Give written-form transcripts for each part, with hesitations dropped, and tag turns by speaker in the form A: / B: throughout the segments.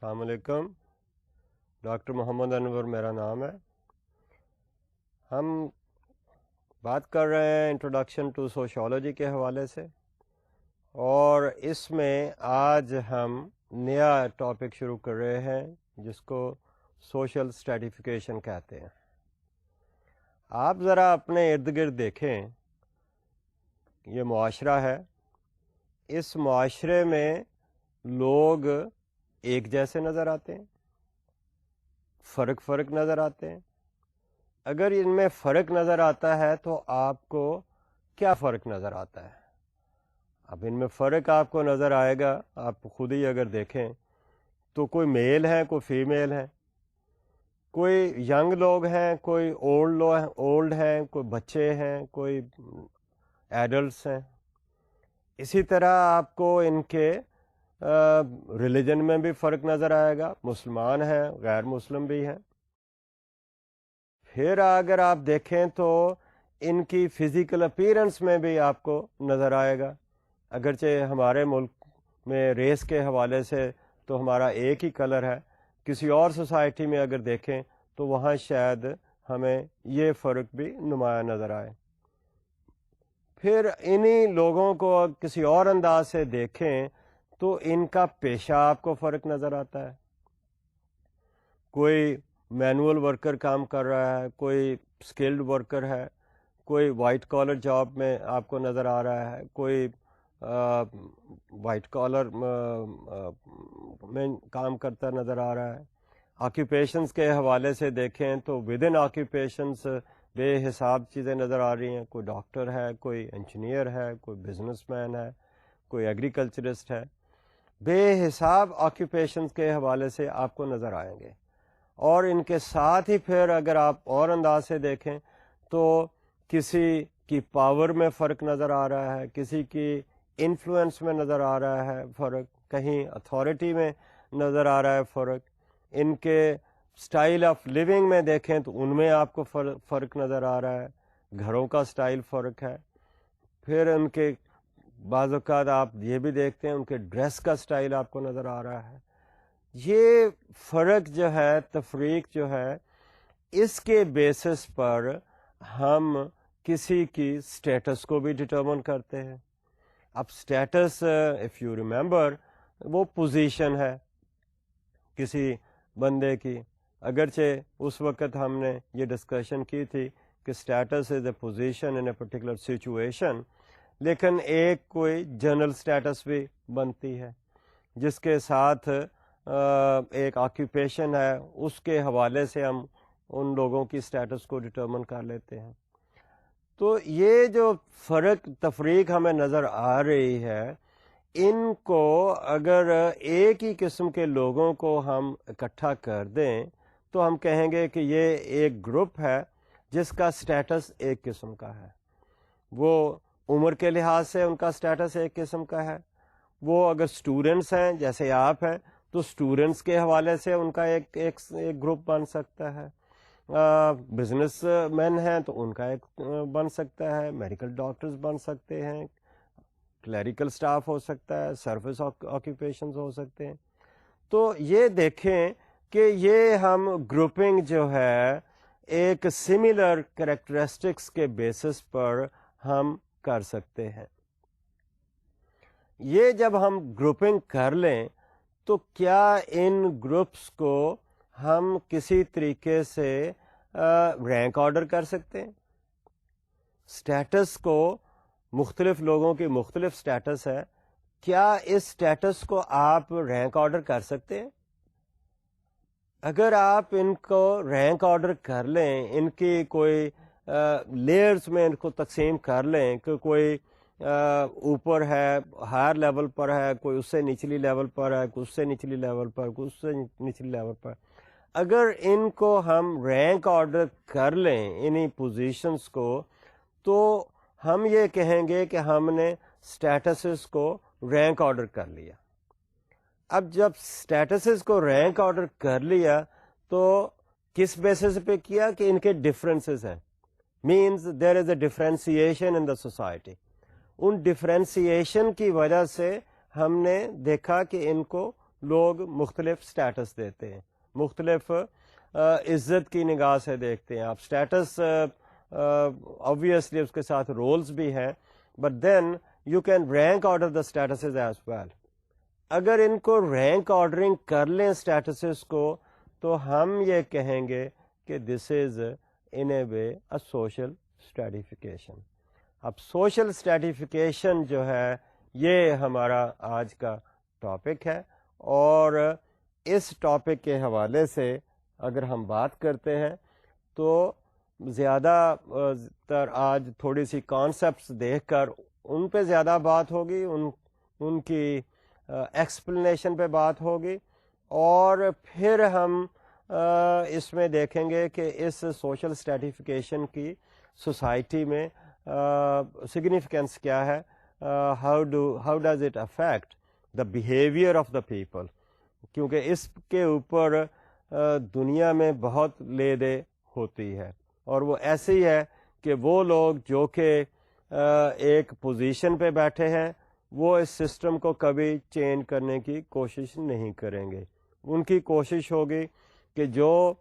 A: السلام علیکم. ڈاکٹر محمد انور میرا نام ہے. ہم بات کر رہے ہیں انٹروڈکشن ٹو سوشیولوجی کے حوالے سے، اور اس میں آج ہم نیا ٹاپک شروع کر رہے ہیں جس کو سوشل اسٹریٹیفیکیشن کہتے ہیں. آپ ذرا اپنے ارد گرد دیکھیں، یہ معاشرہ ہے. اس معاشرے میں لوگ ایک جیسے نظر آتے ہیں، فرق نظر آتے ہیں. اگر ان میں فرق نظر آتا ہے تو آپ کو کیا فرق نظر آتا ہے؟ اب ان میں فرق آپ کو نظر آئے گا، آپ خود ہی اگر دیکھیں تو کوئی میل ہے، کوئی فیمیل ہے، کوئی ینگ لوگ ہیں، کوئی اولڈ ہیں، کوئی بچے ہیں، کوئی ایڈلٹس ہیں. اسی طرح آپ کو ان کے ریلیجن میں بھی فرق نظر آئے گا، مسلمان ہیں، غیر مسلم بھی ہیں. پھر اگر آپ دیکھیں تو ان کی فزیکل اپیرنس میں بھی آپ کو نظر آئے گا. اگرچہ ہمارے ملک میں ریس کے حوالے سے تو ہمارا ایک ہی کلر ہے، کسی اور سوسائٹی میں اگر دیکھیں تو وہاں شاید ہمیں یہ فرق بھی نمایاں نظر آئے. پھر انہی لوگوں کو کسی اور انداز سے دیکھیں تو ان کا پیشہ آپ کو فرق نظر آتا ہے. کوئی مینول ورکر کام کر رہا ہے، کوئی اسکلڈ ورکر ہے، کوئی وائٹ کالر جاب میں آپ کو نظر آ رہا ہے، کوئی وائٹ کالر میں کام کرتا نظر آ رہا ہے. آکیوپیشنز کے حوالے سے دیکھیں تو ود ان آکیوپیشنز بے حساب چیزیں نظر آ رہی ہیں. کوئی ڈاکٹر ہے، کوئی انجینئر ہے، کوئی بزنس مین ہے، کوئی ایگریکلچرسٹ ہے. بے حساب آکیوپیشنز کے حوالے سے آپ کو نظر آئیں گے. اور ان کے ساتھ ہی پھر اگر آپ اور انداز سے دیکھیں تو کسی کی پاور میں فرق نظر آ رہا ہے، کسی کی انفلوئنس میں نظر آ رہا ہے فرق، کہیں اتھارٹی میں نظر آ رہا ہے فرق. ان کے سٹائل آف لیونگ میں دیکھیں تو ان میں آپ کو فرق نظر آ رہا ہے، گھروں کا سٹائل فرق ہے. پھر ان کے بعض اوقات آپ یہ بھی دیکھتے ہیں ان کے ڈریس کا سٹائل آپ کو نظر آ رہا ہے. یہ فرق جو ہے، تفریق جو ہے، اس کے بیسس پر ہم کسی کی سٹیٹس کو بھی ڈٹرمن کرتے ہیں. اب سٹیٹس اف یو ریمبر وہ پوزیشن ہے کسی بندے کی. اگرچہ اس وقت ہم نے یہ ڈسکشن کی تھی کہ status is a position in a particular situation, لیکن ایک کوئی جنرل اسٹیٹس بھی بنتی ہے جس کے ساتھ ایک آکیوپیشن ہے، اس کے حوالے سے ہم ان لوگوں کی اسٹیٹس کو ڈٹرمن کر لیتے ہیں. تو یہ جو فرق تفریق ہمیں نظر آ رہی ہے، ان کو اگر ایک ہی قسم کے لوگوں کو ہم اکٹھا کر دیں تو ہم کہیں گے کہ یہ ایک گروپ ہے جس کا سٹیٹس ایک قسم کا ہے. وہ عمر کے لحاظ سے ان کا سٹیٹس ایک قسم کا ہے. وہ اگر اسٹوڈنٹس ہیں جیسے آپ ہیں تو اسٹوڈنٹس کے حوالے سے ان کا ایک گروپ بن سکتا ہے. بزنس مین ہیں تو ان کا ایک بن سکتا ہے، میڈیکل ڈاکٹرز بن سکتے ہیں، کلیریکل سٹاف ہو سکتا ہے، سروس آکیوپیشنز ہو سکتے ہیں. تو یہ دیکھیں کہ یہ ہم گروپنگ جو ہے ایک سملر کریکٹرسٹکس کے بیسس پر ہم کر سکتے ہیں. یہ جب ہم گروپنگ کر لیں تو کیا ان گروپس کو ہم کسی طریقے سے رینک آرڈر کر سکتے ہیں؟ سٹیٹس کو مختلف لوگوں کی مختلف سٹیٹس ہے، کیا اس سٹیٹس کو آپ رینک آرڈر کر سکتے ہیں؟ اگر آپ ان کو رینک آرڈر کر لیں، ان کی کوئی لیئرز میں ان کو تقسیم کر لیں کہ کوئی اوپر ہے، ہائر لیول پر ہے، کوئی اس سے نچلی لیول پر ہے، کوئی اس سے نچلی لیول پر، کوئی اس سے نچلی لیول پر، اگر ان کو ہم رینک آرڈر کر لیں انہی پوزیشنز کو، تو ہم یہ کہیں گے کہ ہم نے سٹیٹسز کو رینک آرڈر کر لیا. اب جب سٹیٹسز کو رینک آرڈر کر لیا تو کس بیسس پہ کیا کہ ان کے ڈفرینسز ہیں، means there is a differentiation in the society. ان ڈفرینسیشن کی وجہ سے ہم نے دیکھا کہ ان کو لوگ مختلف سٹیٹس دیتے ہیں, مختلف عزت کی نگاہ سے دیکھتے ہیں. آپ سٹیٹس obviously اس کے ساتھ رولز بھی ہیں, but then you can rank order the statuses as well. اگر ان کو رینک آرڈرنگ کر لیں اسٹیٹسز کو, تو ہم یہ کہیں گے کہ this is in a way a social اسٹریٹیفیکیشن. اب سوشل اسٹریٹیفیکیشن جو ہے یہ ہمارا آج کا ٹاپک ہے, اور اس ٹاپک کے حوالے سے اگر ہم بات کرتے ہیں تو زیادہ تر آج تھوڑی سی کانسیپٹس دیکھ کر ان پہ زیادہ بات ہوگی, ان کی ایکسپلینیشن پہ بات ہوگی, اور پھر ہم اس میں دیکھیں گے کہ اس سوشل اسٹریٹیفیکیشن کی سوسائٹی میں سگنیفیکینس کیا ہے, how does it affect the behaviour of the people, کیونکہ اس کے اوپر دنیا میں بہت لے دے ہوتی ہے, اور وہ ایسی ہے کہ وہ لوگ جو کہ ایک پوزیشن پہ بیٹھے ہیں وہ اس سسٹم کو کبھی چینج کرنے کی کوشش نہیں کریں گے. ان کی کوشش ہوگی کہ جو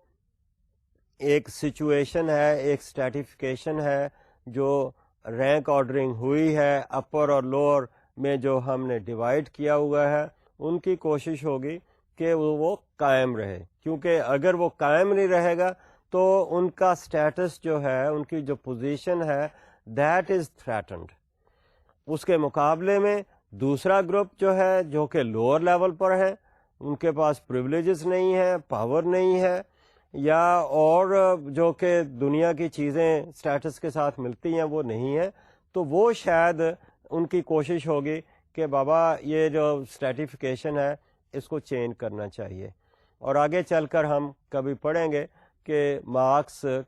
A: ایک سچویشن ہے, ایک اسٹریٹیفیکیشن ہے, جو رینک آرڈرنگ ہوئی ہے اپر اور لوور میں جو ہم نے ڈیوائڈ کیا ہوا ہے, ان کی کوشش ہوگی کہ وہ قائم رہے, کیونکہ اگر وہ قائم نہیں رہے گا تو ان کا اسٹیٹس جو ہے, ان کی جو پوزیشن ہے, دیٹ از تھریٹنڈ. اس کے مقابلے میں دوسرا گروپ جو ہے جو کہ لوور لیول پر ہے, ان کے پاس پریولیجز نہیں ہیں, پاور نہیں ہے, یا اور جو کہ دنیا کی چیزیں اسٹیٹس کے ساتھ ملتی ہیں وہ نہیں ہیں, تو وہ شاید ان کی کوشش ہوگی کہ بابا یہ جو اسٹریٹیفیکیشن ہے اس کو چینج کرنا چاہیے. اور آگے چل کر ہم کبھی پڑھیں گے کہ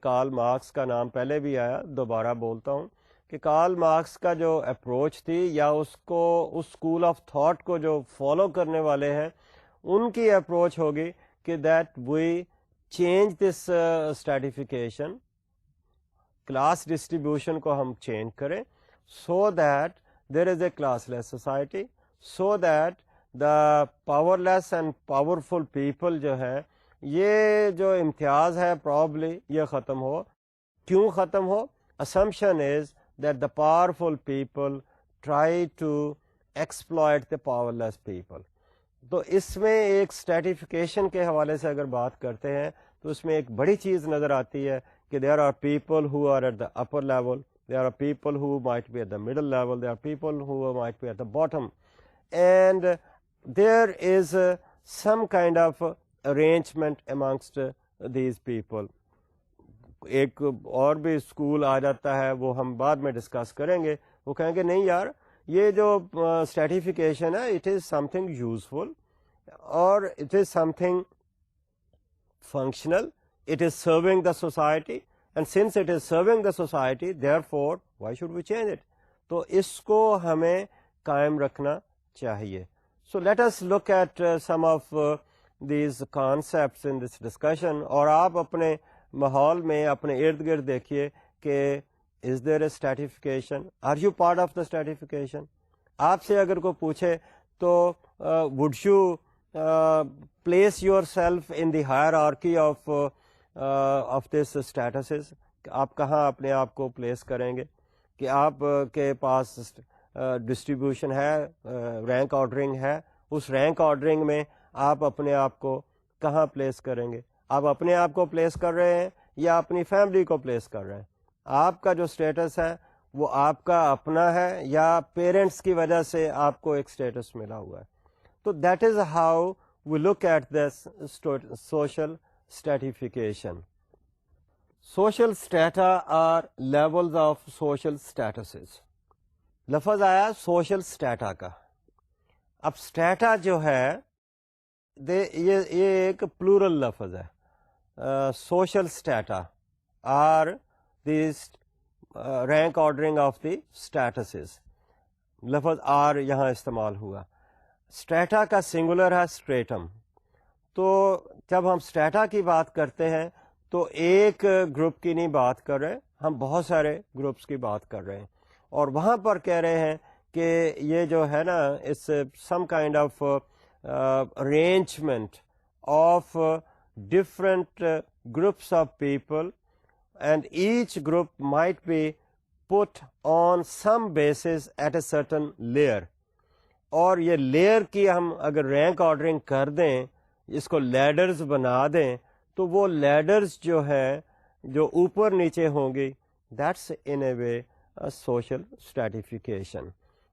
A: کارل مارکس کا نام پہلے بھی آیا, دوبارہ بولتا ہوں کہ کارل مارکس کا جو اپروچ تھی, یا اس اسکول آف تھاٹ کو جو فالو کرنے والے ہیں, ان کی اپروچ ہوگی کہ that we change this stratification, class distribution کو ہم چینج کریں, so that there is a classless society, so that the powerless and powerful people جو ہے, یہ جو امتیاز ہے پرابلی یہ ختم ہو. کیوں ختم ہو؟ assumption is that the powerful people try to exploit the powerless people. تو اس میں ایک اسٹریٹیفیکیشن کے حوالے سے اگر بات کرتے ہیں تو اس میں ایک بڑی چیز نظر آتی ہے کہ there are people who are at the upper level, there are people who might be at the middle level, there are people who might be at the bottom, and there is some kind of arrangement amongst these people. ایک اور بھی school آ جاتا ہے, وہ ہم بعد میں discuss کریں گے, وہ کہیں گے نہیں یار یہ جو اسٹریٹیفیکیشن ہے it is something useful, اور it is something functional, it is serving the society, and since it is serving the society therefore why should we change it. تو اس کو ہمیں قائم رکھنا چاہیے. So let us look at some of these concepts in this discussion. اور آپ اپنے ماحول میں اپنے ارد گرد دیکھیے کہ is there a stratification, are you part of the stratification. آپ سے اگر کوئی پوچھے تو would you place yourself in the hierarchy of this statuses, آپ کہاں اپنے آپ کو پلیس کریں گے, کہ آپ کے پاس ڈسٹریبیوشن ہے, رینک آرڈرنگ ہے, اس رینک آرڈرنگ میں آپ اپنے آپ کو کہاں پلیس کریں گے. آپ اپنے آپ کو پلیس کر رہے ہیں یا اپنی فیملی کو پلیس کر رہے ہیں. آپ کا جو اسٹیٹس ہے وہ آپ کا اپنا ہے یا پیرنٹس کی وجہ سے آپ کو ایک اسٹیٹس ملا ہوا ہے. تو that is how we look at this social stratification. Social strata are levels of social statuses. لفظ آیا سوشل اسٹیٹا کا. اب اسٹیٹا جو ہے یہ ایک پلورل لفظ ہے. Social strata are the rank ordering of the statuses. لفظ آر یہاں استعمال ہوا. اسٹیٹا کا سنگولر ہے اسٹریٹم. تو جب ہم اسٹیٹا کی بات کرتے ہیں تو ایک گروپ کی نہیں بات کر رہے, ہم بہت سارے گروپس کی بات کر رہے ہیں, اور وہاں پر کہہ رہے ہیں کہ یہ جو ہے نا is some kind of arrangement of different groups of people, and each group might be put on some basis at a certain layer. اور یہ لیئر کی ہم اگر رینک آرڈرنگ کر دیں, اس کو لیڈرز بنا دیں, تو وہ لیڈرز جو ہیں جو اوپر نیچے ہوں گی, that's in a way social اسٹریٹیفیکیشن.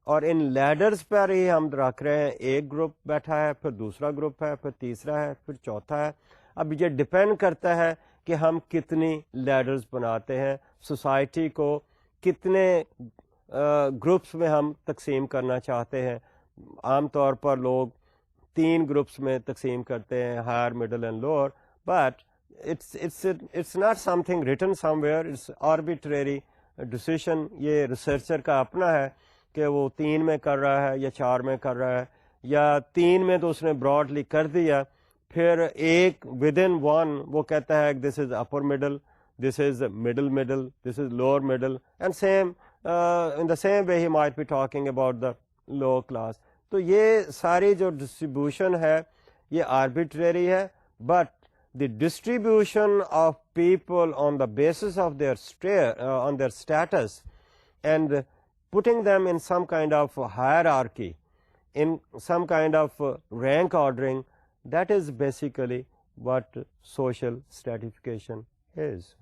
A: اور ان لیڈرز پر ہی ہم رکھ رہے ہیں, ایک گروپ بیٹھا ہے, پھر دوسرا گروپ ہے, پھر تیسرا ہے, پھر چوتھا ہے. اب یہ ڈپینڈ کرتا ہے کہ ہم کتنی لیڈرز بناتے ہیں, سوسائٹی کو کتنے گروپس میں ہم تقسیم کرنا چاہتے ہیں. عام طور پر لوگ 3 گروپس میں تقسیم کرتے ہیں, higher, middle and lower, but it's not something written somewhere, it's arbitrary decision. یہ ریسرچر کا اپنا ہے کہ وہ 3 میں کر رہا ہے یا 4 میں کر رہا ہے, یا 3 میں تو اس نے براڈلی کر دیا, پھر ایک within one وہ کہتا ہے this is upper middle, this is middle middle, this is lower middle, and same in the same way he might be talking about the lower class. تو یہ ساری جو ڈسٹریبیوشن ہے یہ آربیٹریری ہے, but the distribution of people on the basis of their status and putting them in some kind of hierarchy, in some kind of rank ordering, that is basically what social stratification is.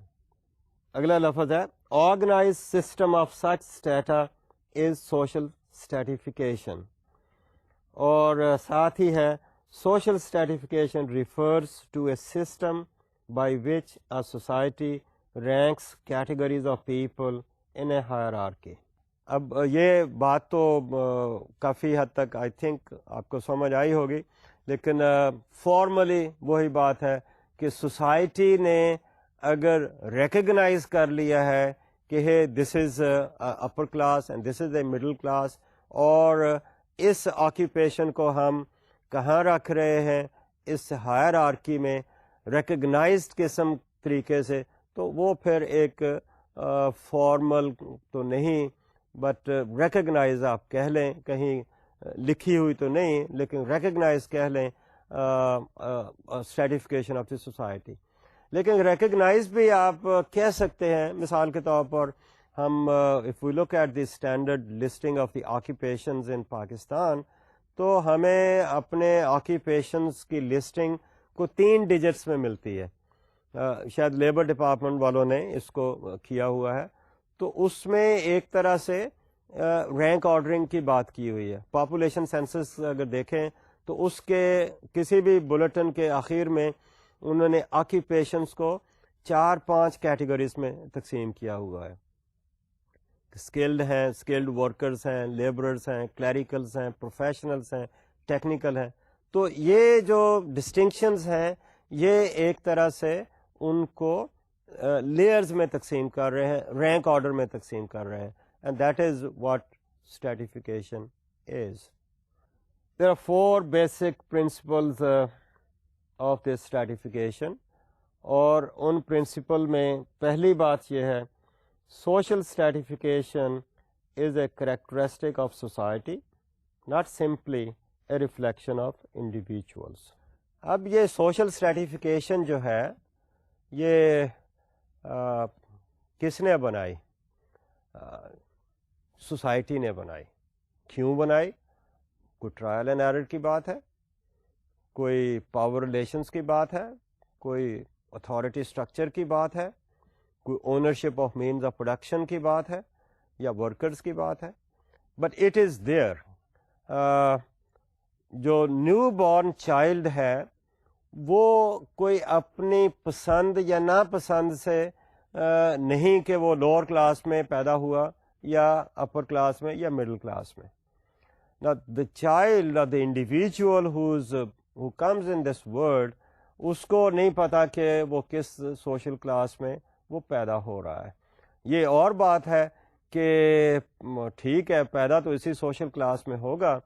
A: اگلا لفظ ہے organized system of such strata is social stratification. اور ساتھ ہی ہے social stratification refers to a system by which a society ranks categories of people in a hierarchy. اب یہ بات تو کافی حد تک آئی تھنک آپ کو سمجھ آئی ہوگی, لیکن فارملی وہی بات ہے کہ سوسائٹی نے اگر ریکگنائز کر لیا ہے کہ this is upper class and this is a middle class, اور اس آکیوپیشن کو ہم کہاں رکھ رہے ہیں, اس ہائرارکی میں ریکگنائزڈ قسم طریقے سے, تو وہ پھر ایک فارمل تو نہیں بٹ ریکگنائز آپ کہہ لیں, کہیں لکھی ہوئی تو نہیں لیکن ریکگنائز کہہ لیں اسٹریٹیفیکیشن آف دی سوسائٹی. لیکن ریکگنائز بھی آپ کہہ سکتے ہیں, مثال کے طور پر ہم if we look at the standard listing of the occupations in Pakistan, تو ہمیں اپنے آکیوپیشنز کی لسٹنگ کو 3 ڈیجٹس میں ملتی ہے. شاید لیبر ڈپارٹمنٹ والوں نے اس کو کیا ہوا ہے, تو اس میں ایک طرح سے رینک آرڈرنگ کی بات کی ہوئی ہے. پاپولیشن سینسس اگر دیکھیں تو اس کے کسی بھی بلیٹن کے آخر میں انہوں نے آکیوپیشنز کو 4-5 کیٹیگریز میں تقسیم کیا ہوا ہے. اسکلڈ ہیں, اسکلڈ ورکرز ہیں, لیبررز ہیں, کلیریکلز ہیں, پروفیشنلز ہیں, ٹیکنیکل ہیں. تو یہ جو ڈسٹنکشنز ہیں یہ ایک طرح سے ان کو لیئرز میں تقسیم کر رہے ہیں, رینک آرڈر میں تقسیم کر رہے ہیں, and that is what stratification is. There are 4 basic principles of this stratification, اور ان پرنسپل میں پہلی بات یہ ہے social stratification is a characteristic of society, not simply a reflection of individuals. اب یہ social stratification جو ہے یہ کس نے بنائی؟ سوسائٹی نے بنائی. کیوں بنائی؟ کوئی ٹرائل اینڈ ایرر کی بات ہے, کوئی پاور ریلیشنز کی بات ہے, کوئی اتھارٹی اسٹرکچر کی بات ہے, کوئی ownership of means of production کی بات ہے, یا ورکرز کی بات ہے, بٹ اٹ از دیئر. جو نیو بورن چائلڈ ہے وہ کوئی اپنی پسند یا ناپسند سے نہیں کہ وہ لوور کلاس میں پیدا ہوا یا اپر کلاس میں یا مڈل کلاس میں. Now the child or the individual who comes in this world, اس کو نہیں پتا کہ وہ کس سوشل کلاس میں وہ پیدا ہو رہا ہے. یہ اور بات ہے کہ ٹھیک ہے پیدا تو اسی سوشل کلاس میں ہوگا,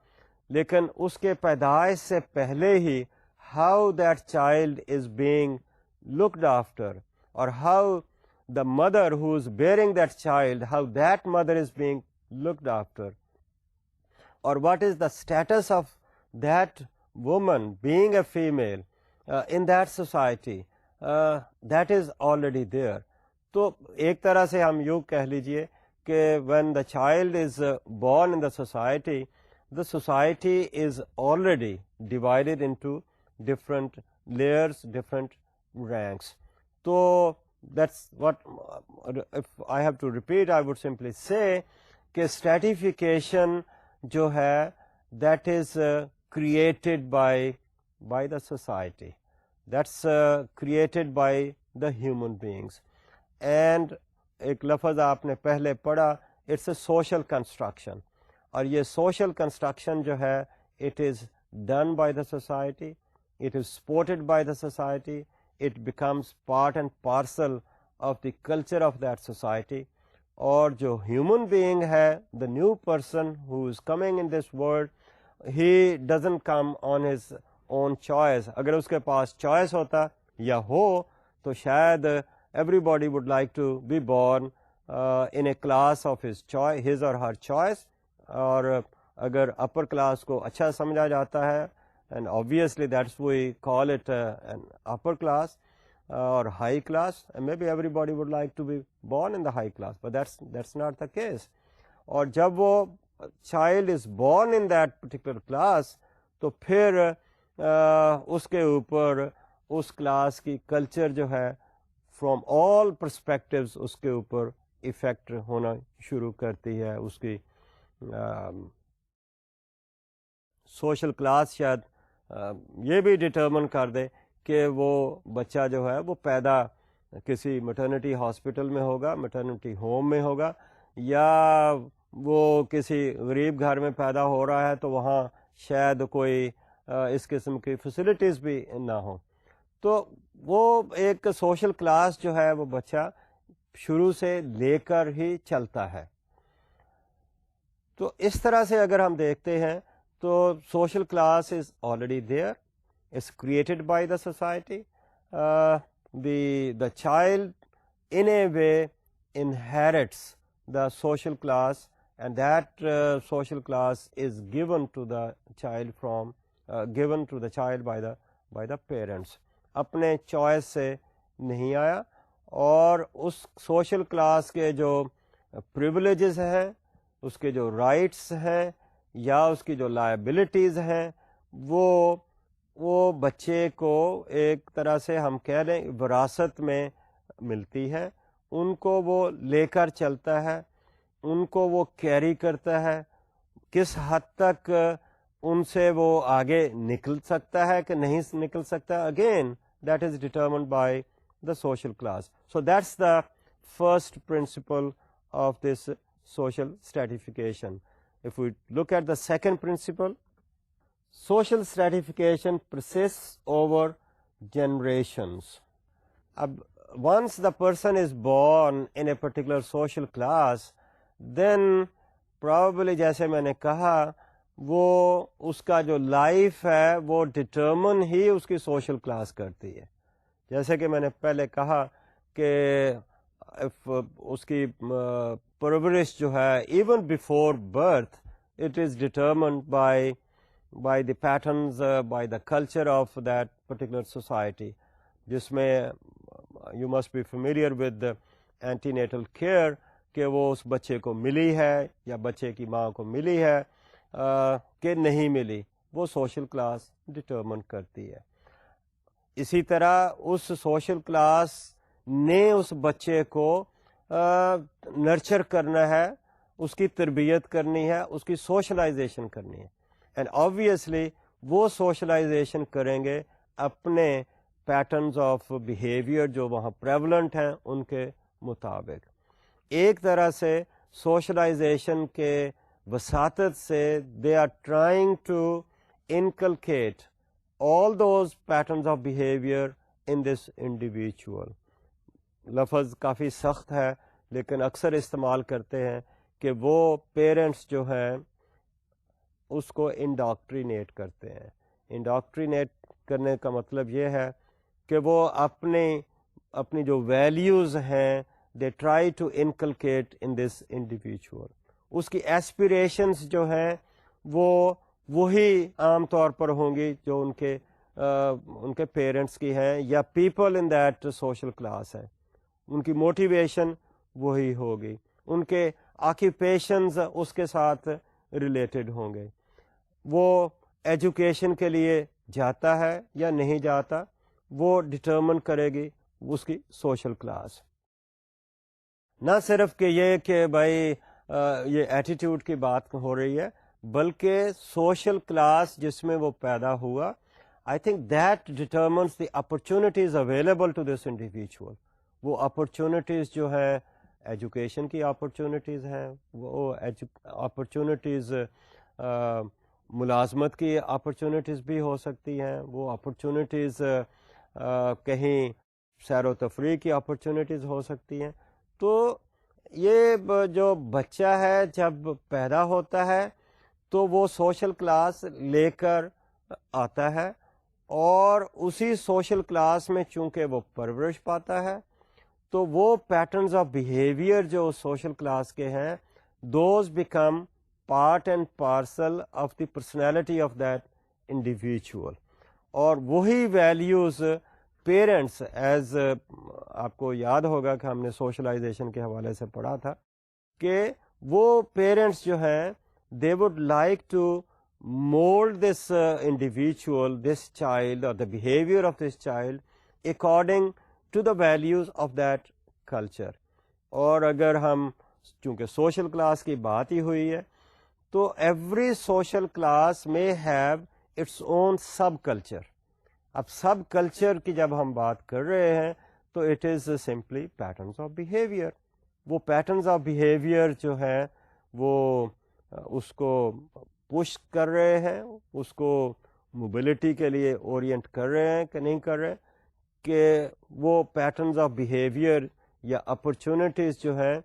A: لیکن اس کے پیدائش سے پہلے ہی how that child is being looked after, اور how the mother who is bearing that child, how that mother is being looked after, اور what is the status of that woman, being a female in that society, that is already there. تو ایک طرح سے ہم یوں کہہ لیجئے کہ when the child is born in the society is already divided into different layers, different ranks. تو that's what, if I have to repeat, I would simply say کہ stratification جو ہے that is created by the society, that's created by the human beings. And ایک لفظ آپ نے پہلے پڑھا، اٹس اے سوشل کنسٹرکشن، اور یہ سوشل کنسٹرکشن جو ہے it is done by the society, it is supported by the society, it becomes part and parcel of the culture of that society. اور جو ہیومن بینگ ہے، the new person who is coming in this world, he doesn't come on his own choice. اگر اس کے پاس choice ہوتا یا ہو تو شاید everybody would like to be born in a class of his or her choice. اور اگر upper class کو اچھا سمجھا جاتا ہے, and obviously that's we call it an upper class or high class, and maybe everybody would like to be born in the high class, but that's not the case. اور جب وہ child is born in that particular class تو پھر اس کے اوپر اس class کی culture جو ہے فرام آل پرسپیکٹیوز اس کے اوپر ایفیکٹ ہونا شروع کرتی ہے. اس کی سوشل کلاس شاید یہ بھی ڈٹرمن کر دے کہ وہ بچہ جو ہے وہ پیدا کسی میٹرنٹی ہاسپٹل میں ہوگا, میٹرنٹی ہوم میں ہوگا, یا وہ کسی غریب گھر میں پیدا ہو رہا ہے تو وہاں شاید کوئی اس قسم کی فیسلٹیز بھی نہ ہوں. تو وہ ایک سوشل کلاس جو ہے وہ بچہ شروع سے لے کر ہی چلتا ہے. تو اس طرح سے اگر ہم دیکھتے ہیں تو social class is already there, is created by the society. the child in a way inherits the social class, and that social class is given to the child by the parents. اپنے choice سے نہیں آیا, اور اس social class کے جو privileges ہیں, اس کے جو رائٹس ہیں یا اس کی جو لائبلٹیز ہیں, وہ بچے کو ایک طرح سے ہم کہہ لیں وراثت میں ملتی ہے. ان کو وہ لے کر چلتا ہے, ان کو وہ کیری کرتا ہے. کس حد تک ان سے وہ آگے نکل سکتا ہے کہ نہیں نکل سکتا, again that is determined by the social class. So that's the first principle of this social stratification. If we look at the second principle, social stratification persists over generations. Once the person is born in a particular social class, then probably جیسے میں نے کہا وہ اس کا جو life ہے وہ determine ہی اس کی سوشل کلاس کرتی ہے. جیسے کہ میں نے پہلے کہا کہ اس کی پرورش جو ہے even before birth it is determined by the patterns, by the culture of that particular society, جس میں you must be familiar with antenatal care کہ وہ اس بچے کو ملی ہے یا بچے کی ماں کو ملی ہے کہ نہیں ملی, وہ سوشل کلاس ڈٹرمن کرتی ہے. اسی طرح اس سوشل کلاس نے اس بچے کو نرچر کرنا ہے, اس کی تربیت کرنی ہے, اس کی سوشلائزیشن کرنی ہے, اینڈ آبویسلی وہ سوشلائزیشن کریں گے اپنے پیٹرنز آف بیہیویئر جو وہاں پریولنٹ ہیں ان کے مطابق. ایک طرح سے سوشلائزیشن کے وساطت سے they are trying to inculcate all those patterns of behavior in this individual. لفظ کافی سخت ہے لیکن اکثر استعمال کرتے ہیں کہ وہ پیرنٹس جو ہیں اس کو انڈاکٹرینیٹ کرتے ہیں. انڈاکٹرینیٹ کرنے کا مطلب یہ ہے کہ وہ اپنی جو ویلیوز ہیں they try to inculcate in this individual. اس کی ایسپیریشنز جو ہیں وہی عام طور پر ہوں گی جو ان کے پیرنٹس کی ہیں یا people in that social class ہیں. ان کی موٹیویشن وہی ہوگی, ان کے آکیوپیشنز اس کے ساتھ ریلیٹڈ ہوں گے. وہ ایجوکیشن کے لیے جاتا ہے یا نہیں جاتا, وہ ڈٹرمن کرے گی اس کی سوشل کلاس. نہ صرف کہ یہ کہ بھائی یہ ایٹیٹیوڈ کی بات ہو رہی ہے, بلکہ سوشل کلاس جس میں وہ پیدا ہوا, I think that determines the opportunities available to this individual. وہ اپرچونیٹیز جو ہیں ایجوکیشن کی اپرچونیٹیز ہیں, وہ اپرچونیٹیز ملازمت کی اپرچونیٹیز بھی ہو سکتی ہیں, وہ اپرچونیٹیز کہیں سیر و تفریح کی اپرچونیٹیز ہو سکتی ہیں. تو یہ جو بچہ ہے جب پیدا ہوتا ہے تو وہ سوشل کلاس لے کر آتا ہے, اور اسی سوشل کلاس میں چونکہ وہ پرورش پاتا ہے تو وہ پیٹرنز آف بیہیویئر جو سوشل کلاس کے ہیں, those become part and parcel of the personality of that individual. اور وہی ویلیوز پیرنٹس ایز آپ کو یاد ہوگا کہ ہم نے سوشلائزیشن کے حوالے سے پڑھا تھا کہ وہ پیرنٹس جو ہیں they would like to mold this individual, this child, or the behavior of this child according to the values of that culture. اور اگر ہم چونکہ سوشل کلاس کی بات ہی ہوئی ہے تو every social class may have its own subculture. اب سب کلچر کی جب ہم بات کر رہے ہیں تو it is simply patterns of behaviour. وہ پیٹرنس آف بیہیویئر جو ہیں وہ اس کو پش کر رہے ہیں, اس کو موبلٹی کے لیے اورینٹ کر رہے ہیں کہ نہیں کر رہے, کہ وہ پیٹرنز آف بیہیویئر یا اپرچونیٹیز جو ہیں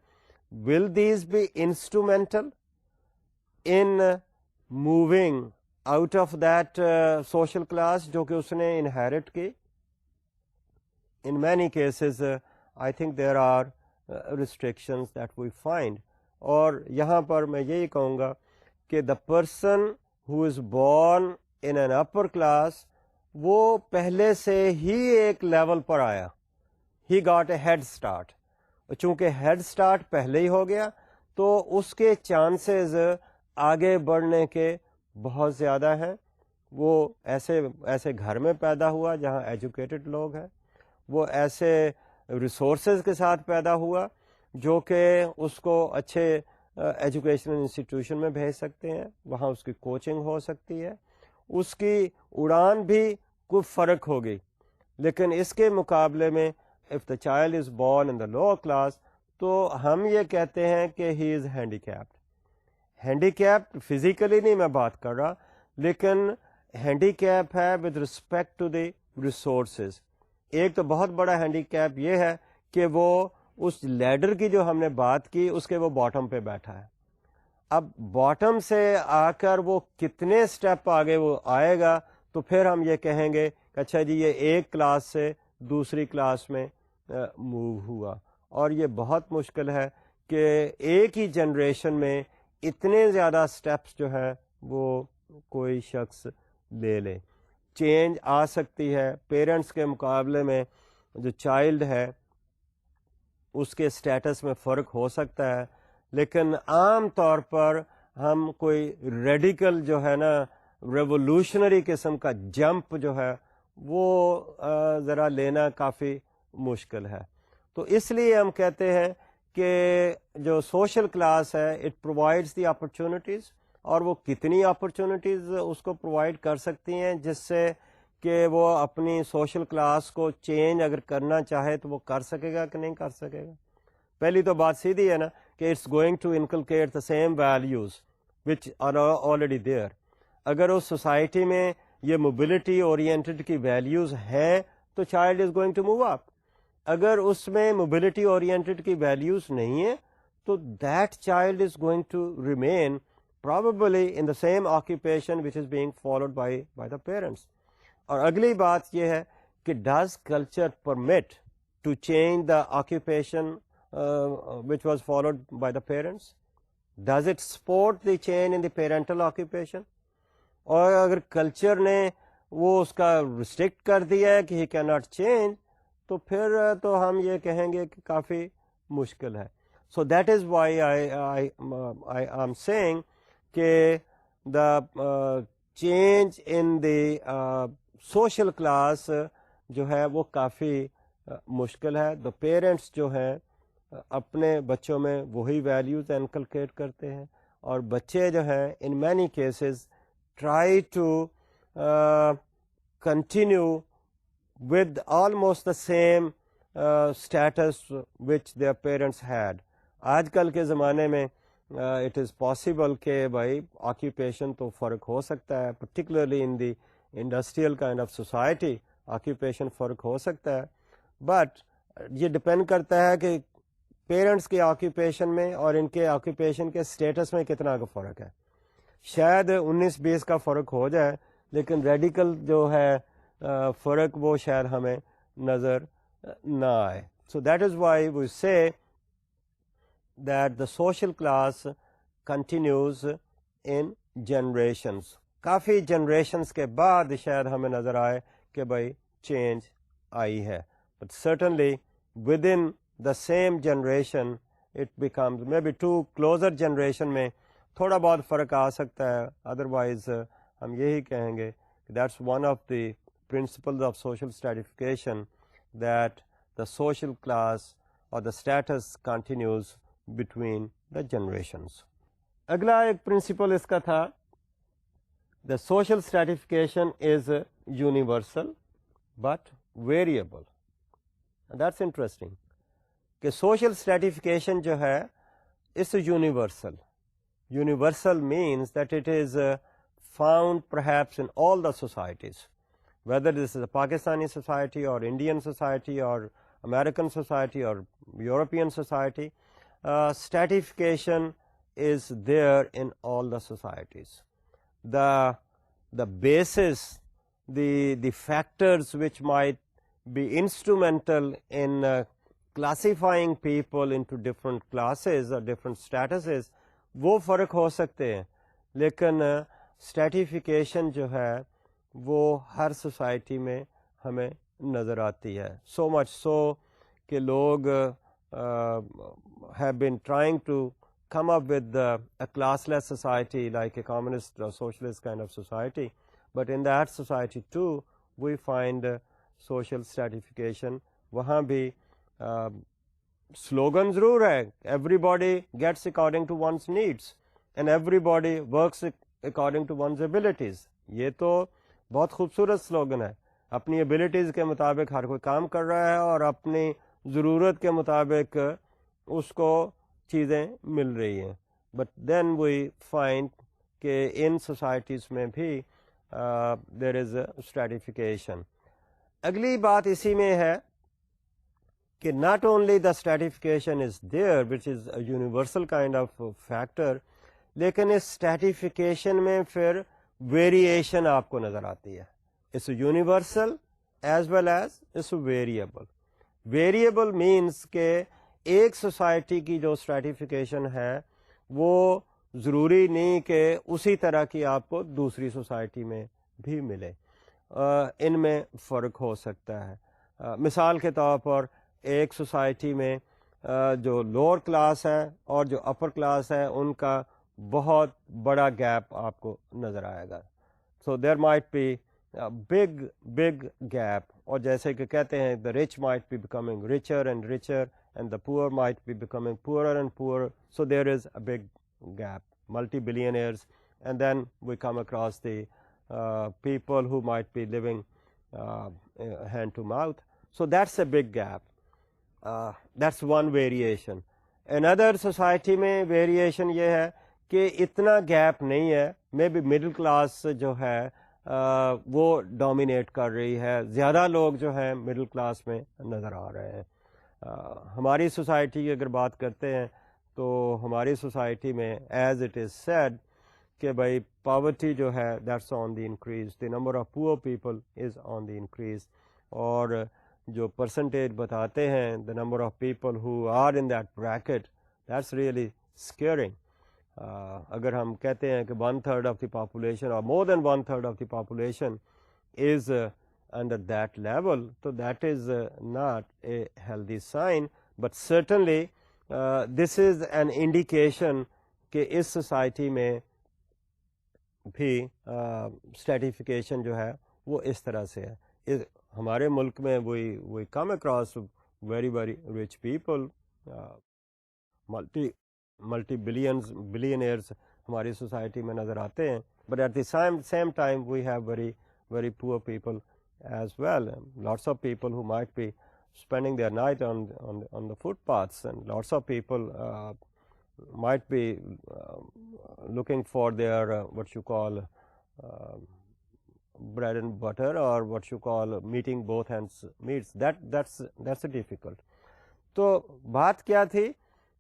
A: will these be instrumental in moving out of that social class جو کہ اس نے انہیرٹ کی. In many cases I think there are restrictions that we find. اور یہاں پر میں یہی کہوں گا کہ the person who is born in an upper class وہ پہلے سے ہی ایک لیول پر آیا, he got a head start. چونکہ ہیڈ اسٹارٹ پہلے ہی ہو گیا تو اس کے چانسز آگے بڑھنے کے بہت زیادہ ہیں. وہ ایسے گھر میں پیدا ہوا جہاں ایجوکیٹڈ لوگ ہیں, وہ ایسے ریسورسز کے ساتھ پیدا ہوا جو کہ اس کو اچھے ایجوکیشنل انسٹیٹیوشن میں بھیج سکتے ہیں, وہاں اس کی کوچنگ ہو سکتی ہے, اس کی اڑان بھی کوئی فرق ہوگی. لیکن اس کے مقابلے میں if the child is born in the lower class تو ہم یہ کہتے ہیں کہ he is handicapped. Handicap physically نہیں میں بات کر رہا, لیکن ہینڈی کیپ ہے with respect to the resources. ایک تو بہت بڑا ہینڈی کیپ یہ ہے کہ وہ اس لیڈر کی جو ہم نے بات کی اس کے وہ باٹم پہ بیٹھا ہے. اب باٹم سے آ کر وہ کتنے سٹیپ آگے وہ آئے گا تو پھر ہم یہ کہیں گے کہ اچھا جی یہ ایک کلاس سے دوسری کلاس میں موو ہوا. اور یہ بہت مشکل ہے کہ ایک ہی جنریشن میں اتنے زیادہ سٹیپس جو ہے وہ کوئی شخص لے لے. چینج آ سکتی ہے, پیرنٹس کے مقابلے میں جو چائلڈ ہے اس کے سٹیٹس میں فرق ہو سکتا ہے, لیکن عام طور پر ہم کوئی ریڈیکل جو ہے نا ریولوشنری قسم کا جمپ جو ہے وہ ذرا لینا کافی مشکل ہے. تو اس لیے ہم کہتے ہیں کہ جو سوشل کلاس ہے اٹ پرووائڈس دی اپرچونیٹیز, اور وہ کتنی اپرچونیٹیز اس کو پرووائڈ کر سکتی ہیں جس سے کہ وہ اپنی سوشل کلاس کو چینج اگر کرنا چاہے تو وہ کر سکے گا کہ نہیں کر سکے گا. پہلی تو بات سیدھی ہے نا کہ it's going to inculcate the same values which are already there. اگر اس سوسائٹی میں یہ موبلٹی اورینٹڈ کی ویلیوز ہیں تو child is going to move up. اگر اس میں موبلٹی اورینٹڈ کی ویلیوز نہیں ہیں تو that child is going to remain probably in the same occupation which is being followed by the parents. اور اگلی بات یہ ہے کہ does culture permit to change the occupation which was followed by the parents? Does it support the change in the parental occupation? اور اگر culture نے وہ اس کا ریسٹرکٹ کر دیا ہے کہ ہی کین ناٹ چینج, تو پھر تو ہم یہ کہیں گے کہ کافی مشکل ہے. So that is why I am seeing کہ the change in the social class جو ہے وہ کافی مشکل ہے. دا پیرنٹس جو ہیں اپنے بچوں میں وہی ویلیوز انکلکیٹ کرتے ہیں, اور بچے جو ہیں in many cases try to continue with almost the same status which their parents had. آج کل کے زمانے میں it is possible کہ بھائی آکیوپیشن تو فرق ہو سکتا ہے, particularly in the industrial kind of society occupation فرق ہو سکتا ہے, بٹ یہ ڈپینڈ کرتا ہے کہ پیرنٹس کے آکیوپیشن میں اور ان کے آکیوپیشن کے اسٹیٹس میں کتنا کا فرق ہے. شاید 19-20 کا فرق ہو جائے, لیکن ریڈیکل جو ہے فرق وہ شاید ہمیں نظر نہ آئے. سو دیٹ از وائی وی سے that the social class continues in generations. Coffee generations کے بعد شاید ہمیں نظر آئے کہ بھائی چینج آئی ہے, but certainly within the same generation it becomes may be to closer generation میں تھوڑا بہت فرق آ سکتا ہے. ادروائز ہم یہی کہیں گے کہ that's one of the principles of social stratification, that the social class or the status continues between the generations. اگلا ایک پرنسپل اس کا تھا, the social stratification is universal but variable. And that's interesting کہ social stratification جو ہے is universal. Universal means that it is found perhaps in all the societies, whether this is a Pakistani society or Indian society or American society or European society. Stratification is there in all the societies. The basis, the factors which might be instrumental in classifying people into different classes or different statuses, وہ فرق ہو سکتے ہیں, لیکن stratification جو ہے وہ ہر society میں ہمیں نظر آتی ہے. سو مچ سو کہ لوگ have been trying to come up with a classless society like a communist or socialist kind of society, but in that society too we find social stratification. وہاں بھی slogan ضرور ہے, everybody gets according to one's needs and everybody works according to one's abilities. یہ تو بہت خوبصورت slogan ہے, اپنی ایبلٹیز کے مطابق ہر کوئی کام کر رہا ہے اور اپنی ضرورت کے مطابق اس کو چیزیں مل رہی ہیں. بٹ دین وی فائنڈ کہ ان سوسائٹیز میں بھی دیر از اے اسٹریٹیفیکیشن. اگلی بات اسی میں ہے کہ not only the stratification is there which is a universal kind of factor, لیکن اس اسٹریٹیفیکیشن میں پھر ویریشن آپ کو نظر آتی ہے. It's universal as well as it's variable. Variable means کہ ایک سوسائٹی کی جو اسٹریٹیفیکیشن ہے وہ ضروری نہیں کہ اسی طرح کی آپ کو دوسری سوسائٹی میں بھی ملے, ان میں فرق ہو سکتا ہے. مثال کے طور پر ایک سوسائٹی میں جو لوور کلاس ہے اور جو اپر کلاس ہے ان کا بہت بڑا گیپ آپ کو نظر آئے گا. So there might be big gap, اور جیسے کہ کہتے ہیں the rich might be becoming richer and the poor might be becoming poorer and poorer. So there is a big gap, multi-billionaires, and then we come across the people who might be living hand to mouth. So that's a big gap. That's one variation. Another society میں variation یہ ہے کہ اتنا gap نہیں ہے, may be middle class جو ہے وہ ڈومینیٹ کر رہی ہے, زیادہ لوگ جو ہیں مڈل کلاس میں نظر آ رہے ہیں. ہماری سوسائٹی کی اگر بات کرتے ہیں تو ہماری سوسائٹی میں ایز اٹ از سیڈ کہ بھائی پاورٹی جو ہے that's on the increase, the number of poor people is on the increase, اور جو پرسنٹیج بتاتے ہیں the number of people who are in that bracket, that's really scaring. اگر ہم کہتے ہیں کہ 1/3 آف دی پاپولیشن اور مور دین 1/3 of the population is under that level, so that is not a healthy sign, but certainly this is an indication کہ اس society میں بھی stratification جو ہے وہ اس طرح سے ہے. ہمارے ملک میں we come across very very rich people, multi billionaires ہماری سوسائٹی میں نظر آتے ہیں, but at the same time we have very very poor people as well, and lots of people who might be spending their night on the footpaths, and lots of people might be looking for their what you call bread and butter, or what you call meeting both ends meets. That's difficult. تو بات کیا تھی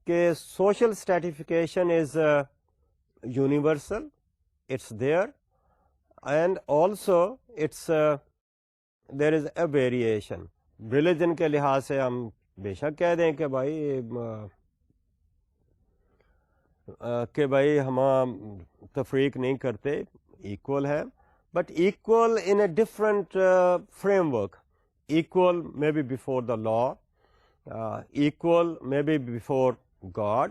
A: کہ social stratification is universal, it's there, and also it's there is a variation. Religion کے لحاظ سے ہم بے شک کہہ دیں کہ بھائی ہم تفریق نہیں کرتے, ایکول ہے, but equal in a different framework. Equal may be before the law, equal may be before God,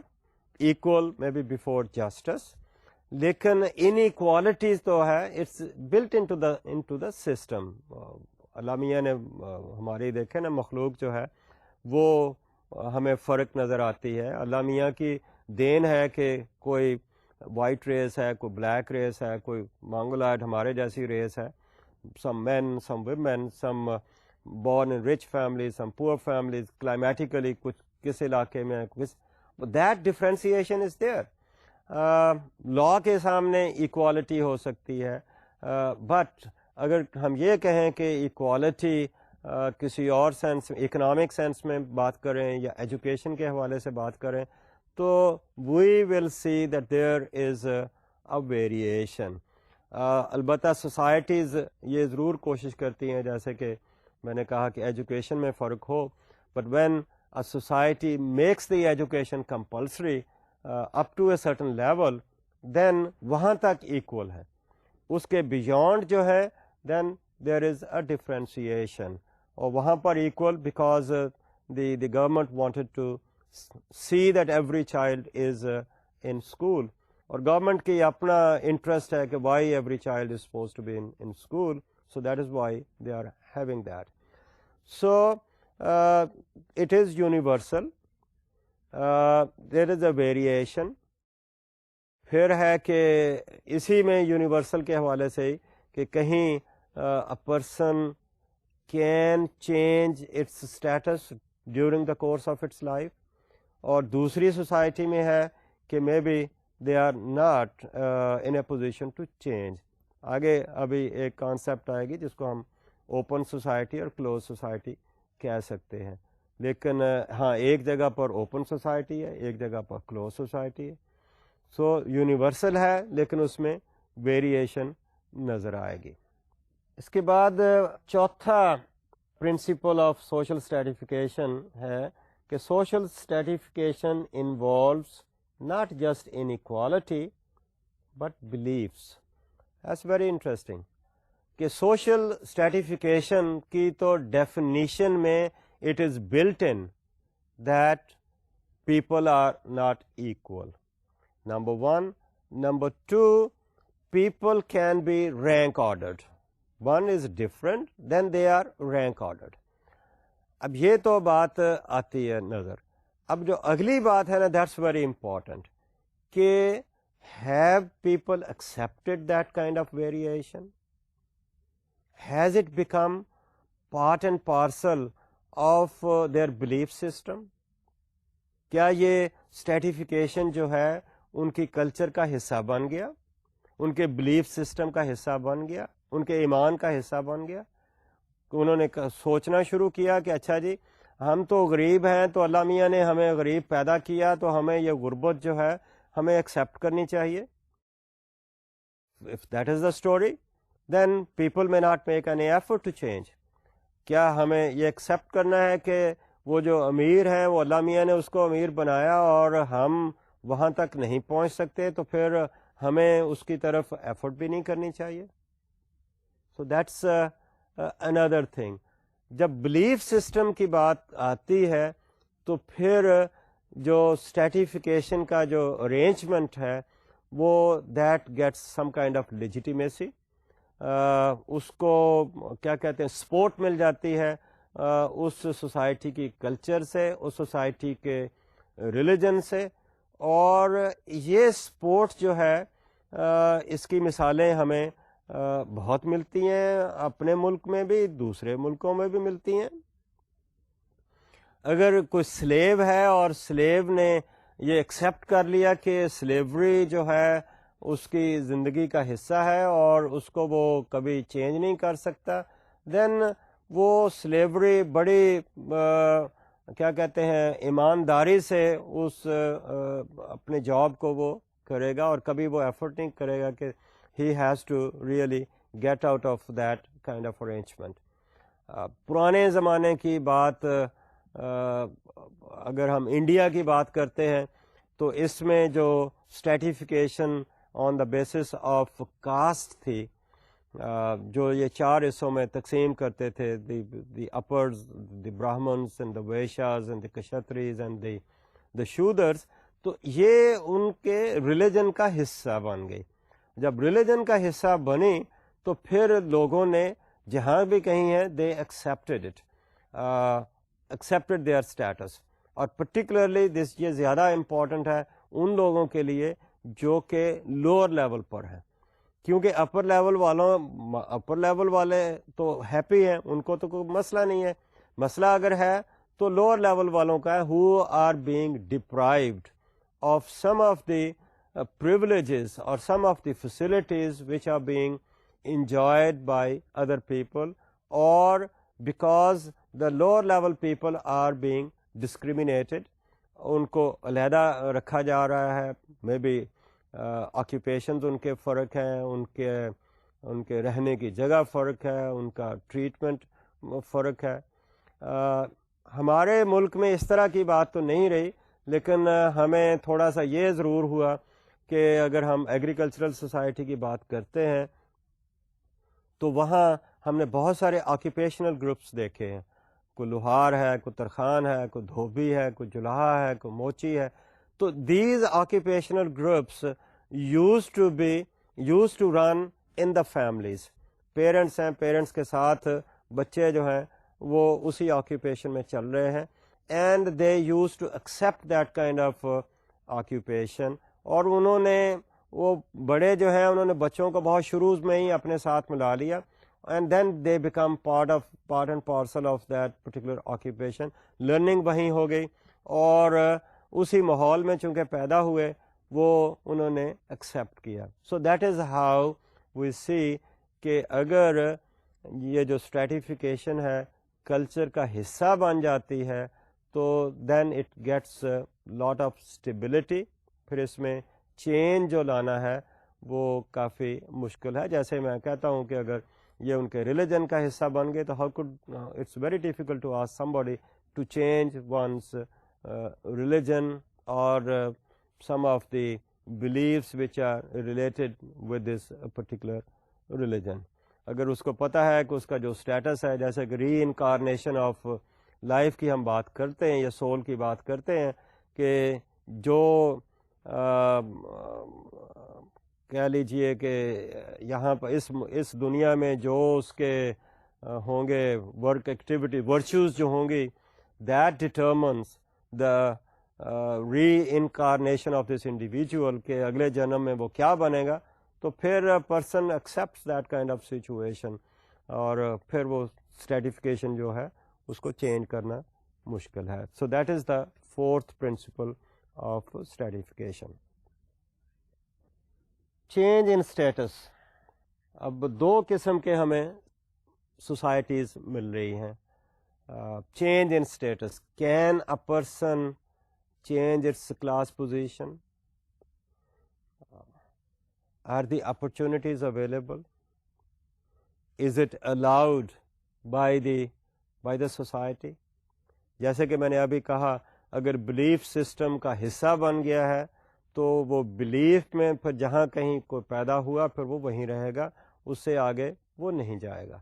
A: equal may be before justice, لیکن ان ایکوالٹیز تو ہے it's built into the system. اللہ میاں نے ہماری دیکھے نا مخلوق جو ہے وہ ہمیں فرق نظر آتی ہے. اللہ میاں کی دین ہے کہ کوئی وائٹ ریس ہے, کوئی بلیک ریس ہے, کوئی مانگولائڈ ہمارے جیسی ریس ہے, some men some women, some born in rich families, some poor families, climatically کچھ کس علاقے میں that differentiation is there. Law کے سامنے ایکوالٹی ہو سکتی ہے, بٹ اگر ہم یہ کہیں کہ ایکوالٹی کسی اور سینس, اکنامک سینس میں بات کریں یا ایجوکیشن کے حوالے سے بات کریں, تو we will see that there is a variation. البتہ سوسائٹیز یہ ضرور کوشش کرتی ہیں, جیسے کہ میں نے کہا کہ ایجوکیشن میں فرق ہو, but when a society makes the education compulsory up to a certain level, then وہاں تک ایکول ہے. اس کے بیونڈ جو ہے دین دیر از اے ڈفرینسیشن, اور وہاں پر equal because the government wanted to see that every child is in school, اور گورنمنٹ کی اپنا انٹرسٹ ہے کہ why every child is suppose to be in school, so that is why they are having that. So it is universal, there is a variation. پھر ہے کہ اسی میں یونیورسل کے حوالے سے ہی کہ کہیں a person can change its status during the course of its life, اور دوسری سوسائٹی میں ہے کہ may be they are not in a position to change. آگے ابھی ایک کانسیپٹ آئے گی جس کو ہم اوپن سوسائٹی اور کلوز سوسائٹی کہہ سکتے ہیں, لیکن ہاں ایک جگہ پر اوپن سوسائٹی ہے, ایک جگہ پر کلوز سوسائٹی ہے. سو یونیورسل ہے لیکن اس میں ویریشن نظر آئے گی. اس کے بعد چوتھا پرنسپل آف سوشل اسٹریٹیفیکیشن ہے کہ social stratification involves not just inequality but beliefs. That's very interesting کہ سوشل اسٹریٹیفیکیشن کی تو ڈیفینیشن میں it is built in that people are not equal. Number one. Number two, people can be rank ordered. One is different, then they are rank ordered. اب یہ تو بات آتی ہے نظر. اب جو اگلی بات ہے نا, that's very important کہ have people accepted that kind of variation? Has it become part and parcel of their belief system? کیا یہ stratification جو ہے ان کی کلچر کا حصہ بن گیا, ان کے بلیف سسٹم کا حصہ بن گیا, ان کے ایمان کا حصہ بن گیا؟ انہوں نے سوچنا شروع کیا کہ اچھا جی ہم تو غریب ہیں, تو اللہ میاں نے ہمیں غریب پیدا کیا, تو ہمیں یہ غربت جو ہے ہمیں ایکسیپٹ کرنی چاہیے. If that is the story, then people may not make any effort to change. کیا ہمیں یہ ایکسیپٹ کرنا ہے کہ وہ جو امیر ہیں وہ اللہ میاں نے اس کو امیر بنایا اور ہم وہاں تک نہیں پہنچ سکتے تو پھر ہمیں اس کی طرف ایفرٹ بھی نہیں کرنی چاہیے. So that's another thing. جب بلیف سسٹم کی بات آتی ہے تو پھر جو اسٹریٹیفیکیشن کا جو ارینجمنٹ ہے وہ that gets some kind of legitimacy. اس کو کیا کہتے ہیں سپورٹ مل جاتی ہے اس سوسائٹی کی کلچر سے, اس سوسائٹی کے ریلیجن سے, اور یہ سپورٹ جو ہے اس کی مثالیں ہمیں بہت ملتی ہیں, اپنے ملک میں بھی دوسرے ملکوں میں بھی ملتی ہیں. اگر کوئی سلیو ہے اور سلیو نے یہ ایکسیپٹ کر لیا کہ سلیوری جو ہے اس کی زندگی کا حصہ ہے اور اس کو وہ کبھی چینج نہیں کر سکتا, دین وہ سلیوری بڑی کیا کہتے ہیں ایمانداری سے اس اپنے جاب کو وہ کرے گا, اور کبھی وہ ایفرٹ نہیں کرے گا کہ he has to really get out of that kind of arrangement. پرانے زمانے کی بات اگر ہم انڈیا کی بات کرتے ہیں تو اس میں جو stratification on the basis of caste تھی, جو یہ 4 حصوں میں تقسیم کرتے تھے, the uppers, the Brahmins and the Vaishyas and the Kshatriyas and the Shudras, تو یہ ان کے ریلیجن کا حصہ بن گئی. جب ریلیجن کا حصہ بنی تو پھر لوگوں نے جہاں بھی کہیں ہے they accepted it, accepted their status. اور پرٹیکولرلی دس یہ زیادہ امپورٹنٹ ہے ان لوگوں کے لیے جو کہ لوور لیول پر ہیں, کیونکہ اپر لیول والے تو ہیپی ہیں, ان کو تو کوئی مسئلہ نہیں ہے. مسئلہ اگر ہے تو لوور لیول والوں کا ہے, who are being deprived of some of the privileges or some of the facilities which are being enjoyed by other people, or because the lower level people are being discriminated, ان کو علیحدہ رکھا جا رہا ہے. May be آکیوپیشنز ان کے فرق ہیں, ان کے رہنے کی جگہ فرق ہے, ان کا ٹریٹمنٹ فرق ہے. ہمارے ملک میں اس طرح کی بات تو نہیں رہی, لیکن ہمیں تھوڑا سا یہ ضرور ہوا کہ اگر ہم ایگریکلچرل سوسائٹی کی بات کرتے ہیں تو وہاں ہم نے بہت سارے آکیوپیشنل گروپس دیکھے ہیں. کوئی لوہار ہے, کوئی ترخان ہے, کوئی دھوبی ہے, کوئی جلہا ہے, کوئی موچی ہے. تو these occupational groups used to run in the families. Parents ہیں, پیرنٹس کے ساتھ بچے جو ہیں وہ اسی آکیوپیشن میں چل رہے ہیں, and they use to accept that kind of occupation. اور انہوں نے وہ بڑے جو ہیں انہوں نے بچوں کو بہت شروع میں ہی اپنے ساتھ ملا لیا, and then they become part and parcel of that particular occupation. Learning وہیں ہو گئی, اور اسی ماحول میں چونکہ پیدا ہوئے وہ انہوں نے ایکسیپٹ کیا. سو دیٹ از ہاؤ وی سی کہ اگر یہ جو اسٹریٹیفیکیشن ہے کلچر کا حصہ بن جاتی ہے تو then it gets lot of stability. پھر اس میں چینج جو لانا ہے وہ کافی مشکل ہے. جیسے میں کہتا ہوں کہ اگر یہ ان کے ریلیجن کا حصہ بن گئے تو how could it's very difficult to ask somebody to change one's religion اور some of the beliefs which are related with this particular religion. اگر اس کو پتہ ہے کہ اس کا جو اسٹیٹس ہے, جیسے کہ ری انکارنیشن آف لائف کی ہم بات کرتے ہیں یا سول کی بات کرتے ہیں, کہ جو کہہ لیجئے کہ یہاں پر اس دنیا میں جو اس کے ہوں گے ورک ایکٹیویٹی ورچوز جو ہوں گی, that determines the reincarnation of this individual, کہ اگلے جنم میں وہ کیا بنے گا. تو پھر person accepts that kind of situation, اور پھر وہ اسٹریٹیفیکیشن جو ہے اس کو چینج کرنا مشکل ہے. So that is the 4th principle of stratification. Change in status. اب 2 قسم کے ہمیں سوسائٹیز مل رہی ہیں. Change in status, can a person change its class position, or the opportunities available, is it allowed by the society. جیسے کہ میں نے ابھی کہا, اگر بلیف سسٹم کا حصہ بن گیا ہے تو وہ بلیف میں پھر جہاں کہیں کوئی پیدا ہوا پھر وہ وہیں رہے گا, اس سے آگے وہ نہیں جائے گا.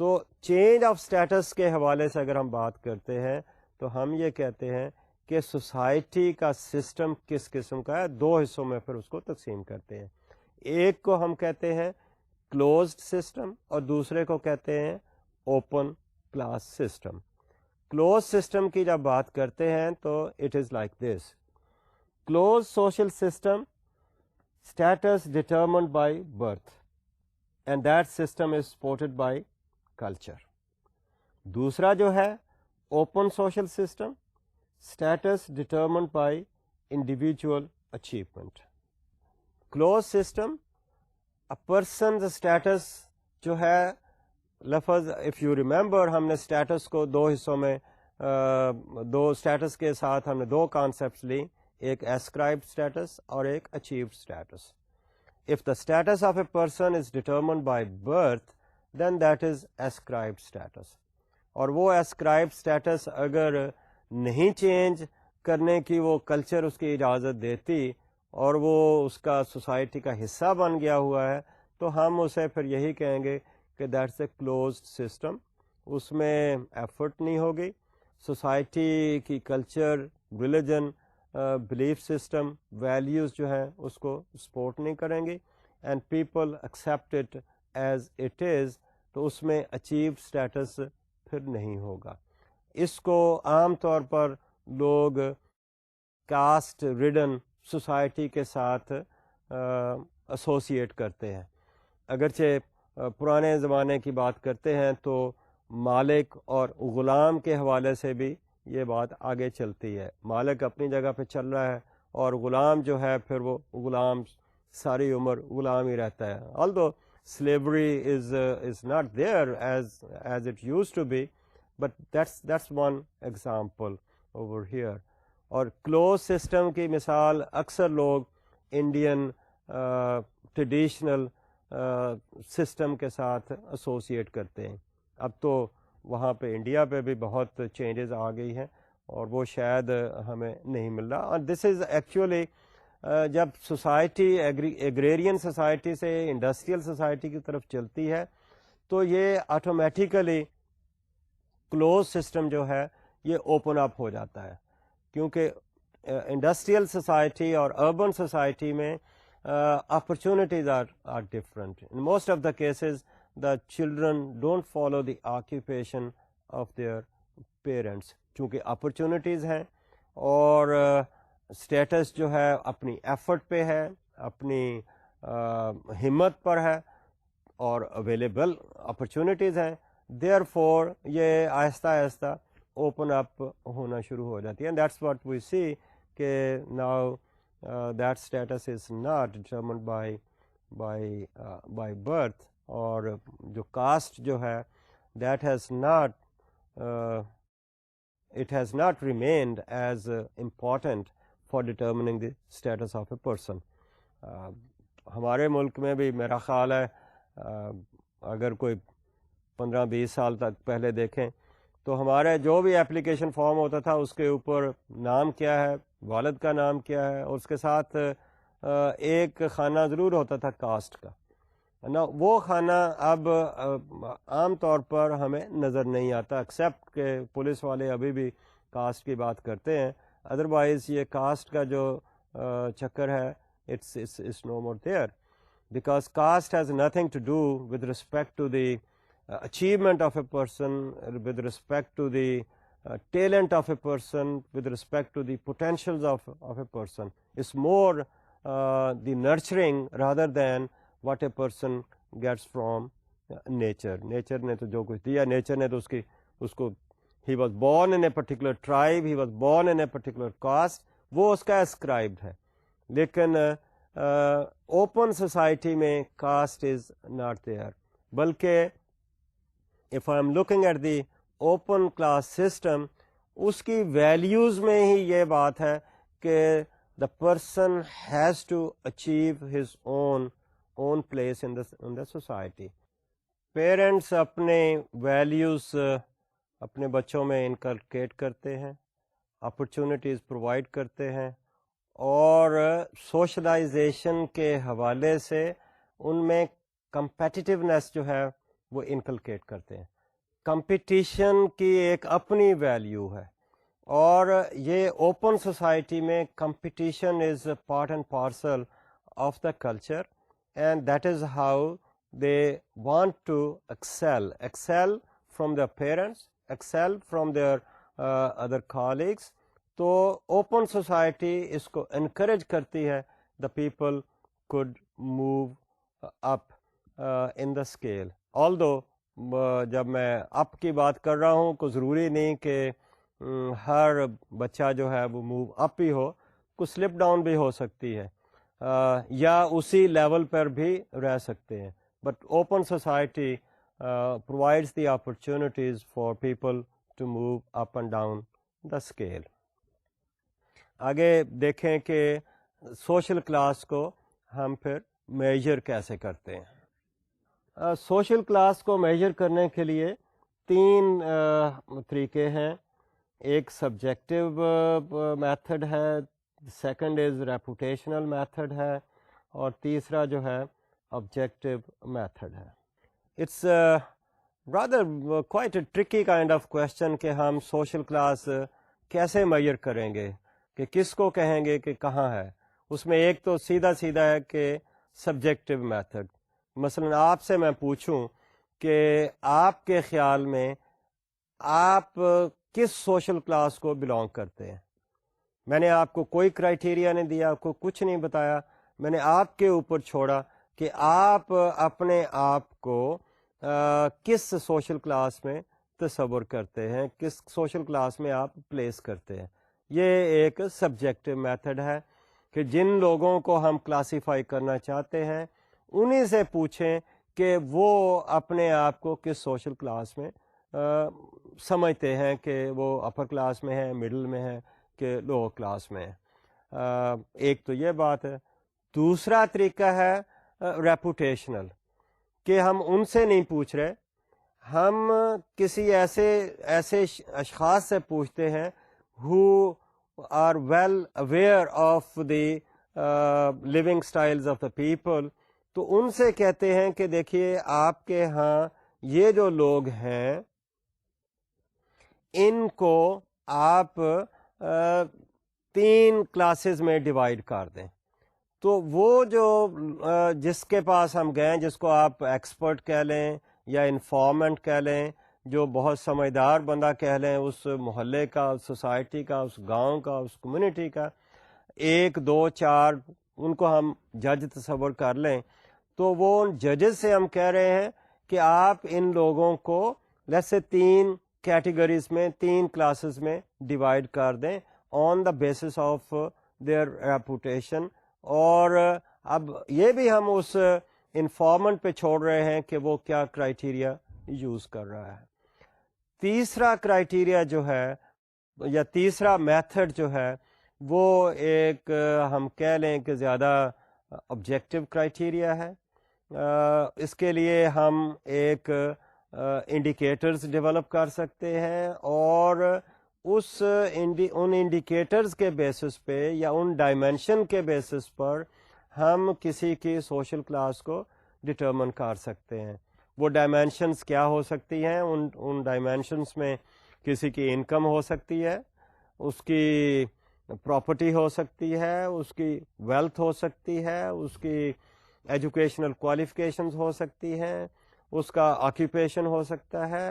A: تو چینج آف اسٹیٹس کے حوالے سے اگر ہم بات کرتے ہیں تو ہم یہ کہتے ہیں کہ سوسائٹی کا سسٹم کس قسم کا ہے, دو حصوں میں پھر اس کو تقسیم کرتے ہیں. ایک کو ہم کہتے ہیں کلوزڈ سسٹم اور دوسرے کو کہتے ہیں open class system. Close system کی جب بات کرتے ہیں تو it is like this: close social system status determined by birth and that system is supported by culture. دوسرا جو ہے open social system status determined by individual achievement. Close system person status جو ہے لفظ اف یو ریمبر ہم نے status کو دو حصوں میں دو اسٹیٹس کے ساتھ ہم نے دو کانسیپٹس لی, ایک ایسکرائبڈ اسٹیٹس اور ایک achieved status. If the status of a person is determined by birth then that is ascribed status, اور وہ ایسکرائبڈ اسٹیٹس اگر نہیں چینج کرنے کی وہ کلچر اس کی اجازت دیتی اور وہ اس کا سوسائٹی کا حصہ بن گیا ہوا ہے تو ہم اسے پھر یہی کہیں گے کہ دیٹس اے کلوزڈ سسٹم. اس میں ایفرٹ نہیں ہوگی, سوسائٹی کی culture, religion, belief system, values جو ہیں اس کو سپورٹ نہیں کریں گی, and people accept it as it is, تو اس میں اچیو اسٹیٹس پھر نہیں ہوگا. اس کو عام طور پر لوگ کاسٹ ریڈن سوسائٹی کے ساتھ ایسوسیٹ کرتے ہیں. اگرچہ پرانے زمانے کی بات کرتے ہیں تو مالک اور غلام کے حوالے سے بھی یہ بات آگے چلتی ہے. مالک اپنی جگہ پہ چل رہا ہے اور غلام جو ہے پھر وہ غلام ساری عمر غلام ہی رہتا ہے. although slavery is not there as it used to be, but that's one example over here. اور کلوز سسٹم کی مثال اکثر لوگ انڈین ٹریڈیشنل سسٹم کے ساتھ ایسوسیٹ کرتے ہیں. اب تو وہاں پہ انڈیا پہ بھی بہت چینجز آ گئی ہیں اور وہ شاید ہمیں نہیں مل رہا. اور دس از ایکچولی جب سوسائٹی ایگریرین سوسائٹی سے انڈسٹریل سوسائٹی کی طرف چلتی ہے تو یہ آٹومیٹیکلی کلوز سسٹم جو ہے یہ اوپن اپ ہو جاتا ہے, کیونکہ انڈسٹریل سوسائٹی اور اربن سوسائٹی میں opportunities are different. In most of the cases, the children don't follow the occupation of their parents. چونکہ opportunities ہیں اور status جو ہے اپنی effort پہ ہے, اپنی ہمت پر ہے اور available opportunities ہیں, therefore یہ آہستہ آہستہ open up ہونا شروع ہو جاتی ہے. And that's what we see کہ now that status is not determined by birth, اور جو کاسٹ جو ہے that has not remained as important for determining the status of a person. ہمارے ملک میں بھی میرا خیال ہے اگر کوئی 15-20 سال تک پہلے دیکھیں تو ہمارے جو بھی اپلیکیشن فارم ہوتا تھا اس کے اوپر نام کیا ہے, والد کا نام کیا ہے, اور اس کے ساتھ ایک خانہ ضرور ہوتا تھا کاسٹ کا نا. وہ خانہ اب عام طور پر ہمیں نظر نہیں آتا, ایکسیپٹ کہ پولیس والے ابھی بھی کاسٹ کی بات کرتے ہیں. ادروائز یہ کاسٹ کا جو چکر ہے it's no more there, because caste has nothing to do with respect to the achievement of a person, with respect to the talent of a person, with respect to the potentials of a person. It's more the nurturing rather than what a person gets from nature. Nature نے تو جو کچھ دیا, nature نے تو اس کو he was born in a particular tribe, he was born in a particular caste, وہ اس کا ascribed ہے. لیکن open society میں caste is not there, بلکہ if I am looking at the open class system, اس کی ویلیوز میں ہی یہ بات ہے کہ the person has to achieve his own place in the society. Parents اپنے ویلیوز اپنے بچوں میں انکلکیٹ کرتے ہیں, اپرچونٹیز پرووائڈ کرتے ہیں, اور سوشلائزیشن کے حوالے سے ان میں کمپیٹیٹیونیس جو ہے وہ انکلکیٹ کرتے ہیں. کمپٹیشن کی ایک اپنی ویلیو ہے, اور یہ اوپن سوسائٹی میں competition is part and parcel of the culture, and that is how they want to excel from their parents, excel from their other colleagues. تو اوپن سوسائٹی اس کو انکریج کرتی ہے, the people could move up in the scale. Although جب میں اپ کی بات کر رہا ہوں, کوئی ضروری نہیں کہ ہر بچہ جو ہے وہ موو اپ ہی ہو, کچھ سلپ ڈاؤن بھی ہو سکتی ہے, یا اسی لیول پر بھی رہ سکتے ہیں. But open society provides the opportunities for people to move up and down the scale. آگے دیکھیں کہ سوشل کلاس کو ہم پھر میجر کیسے کرتے ہیں. سوشل کلاس کو میجر کرنے کے لیے 3 طریقے ہیں. ایک سبجیکٹو میتھڈ ہے, سیکنڈ از ریپوٹیشنل میتھڈ ہے, اور تیسرا جو ہے آبجیکٹو میتھڈ ہے. It's rather quite a tricky kind of question کہ ہم سوشل کلاس کیسے میجر کریں گے, کہ کس کو کہیں گے کہ کہاں ہے. اس میں ایک تو سیدھا ہے کہ سبجیکٹو میتھڈ. مثلا آپ سے میں پوچھوں کہ آپ کے خیال میں آپ کس سوشل کلاس کو بلانگ کرتے ہیں, میں نے آپ کو کوئی کرائیٹیریا نہیں دیا, آپ کو کچھ نہیں بتایا, میں نے آپ کے اوپر چھوڑا کہ آپ اپنے آپ کو کس سوشل کلاس میں تصور کرتے ہیں, کس سوشل کلاس میں آپ پلیس کرتے ہیں. یہ ایک سبجیکٹو میتھڈ ہے کہ جن لوگوں کو ہم کلاسیفائی کرنا چاہتے ہیں انہی سے پوچھیں کہ وہ اپنے آپ کو کس سوشل کلاس میں سمجھتے ہیں, کہ وہ اپر کلاس میں ہے, مڈل میں ہے, کہ لوور کلاس میں ہے. ایک تو یہ بات ہے. دوسرا طریقہ ہے ریپوٹیشنل, کہ ہم ان سے نہیں پوچھ رہے, ہم کسی ایسے اشخاص سے پوچھتے ہیں who are well aware of the living styles of the people. تو ان سے کہتے ہیں کہ دیکھیے آپ کے ہاں یہ جو لوگ ہیں ان کو آپ 3 کلاسز میں ڈیوائڈ کر دیں. تو وہ جو جس کے پاس ہم گئے, جس کو آپ ایکسپرٹ کہہ لیں یا انفارمنٹ کہہ لیں, جو بہت سمجھدار بندہ کہہ لیں, اس محلے کا, اس سوسائٹی کا, اس گاؤں کا, اس کمیونٹی کا, 1 2 4 ان کو ہم جج تصور کر لیں, تو وہ ان ججز سے ہم کہہ رہے ہیں کہ آپ ان لوگوں کو جیسے 3 کیٹیگریز میں, 3 کلاسز میں ڈیوائڈ کر دیں on the basis of their reputation. اور اب یہ بھی ہم اس انفارمنٹ پہ چھوڑ رہے ہیں کہ وہ کیا کرائیٹیریا یوز کر رہا ہے. تیسرا کرائیٹیریا جو ہے یا تیسرا میتھڈ جو ہے وہ ایک ہم کہہ لیں کہ زیادہ آبجیکٹو کرائیٹیریا ہے. اس کے لیے ہم ایک انڈیکیٹرز ڈیولپ کر سکتے ہیں, اور ان انڈیکیٹرز کے بیسس پہ یا ان ڈائمینشن کے بیسس پر ہم کسی کی سوشل کلاس کو ڈٹرمن کر سکتے ہیں. وہ ڈائمینشنز کیا ہو سکتی ہیں؟ ان ڈائمینشنز میں کسی کی انکم ہو سکتی ہے, اس کی پراپرٹی ہو سکتی ہے, اس کی ویلتھ ہو سکتی ہے, اس کی ایجوکیشنل کوالیفیکیشنز ہو سکتی ہیں, اس کا آکیوپیشن ہو سکتا ہے,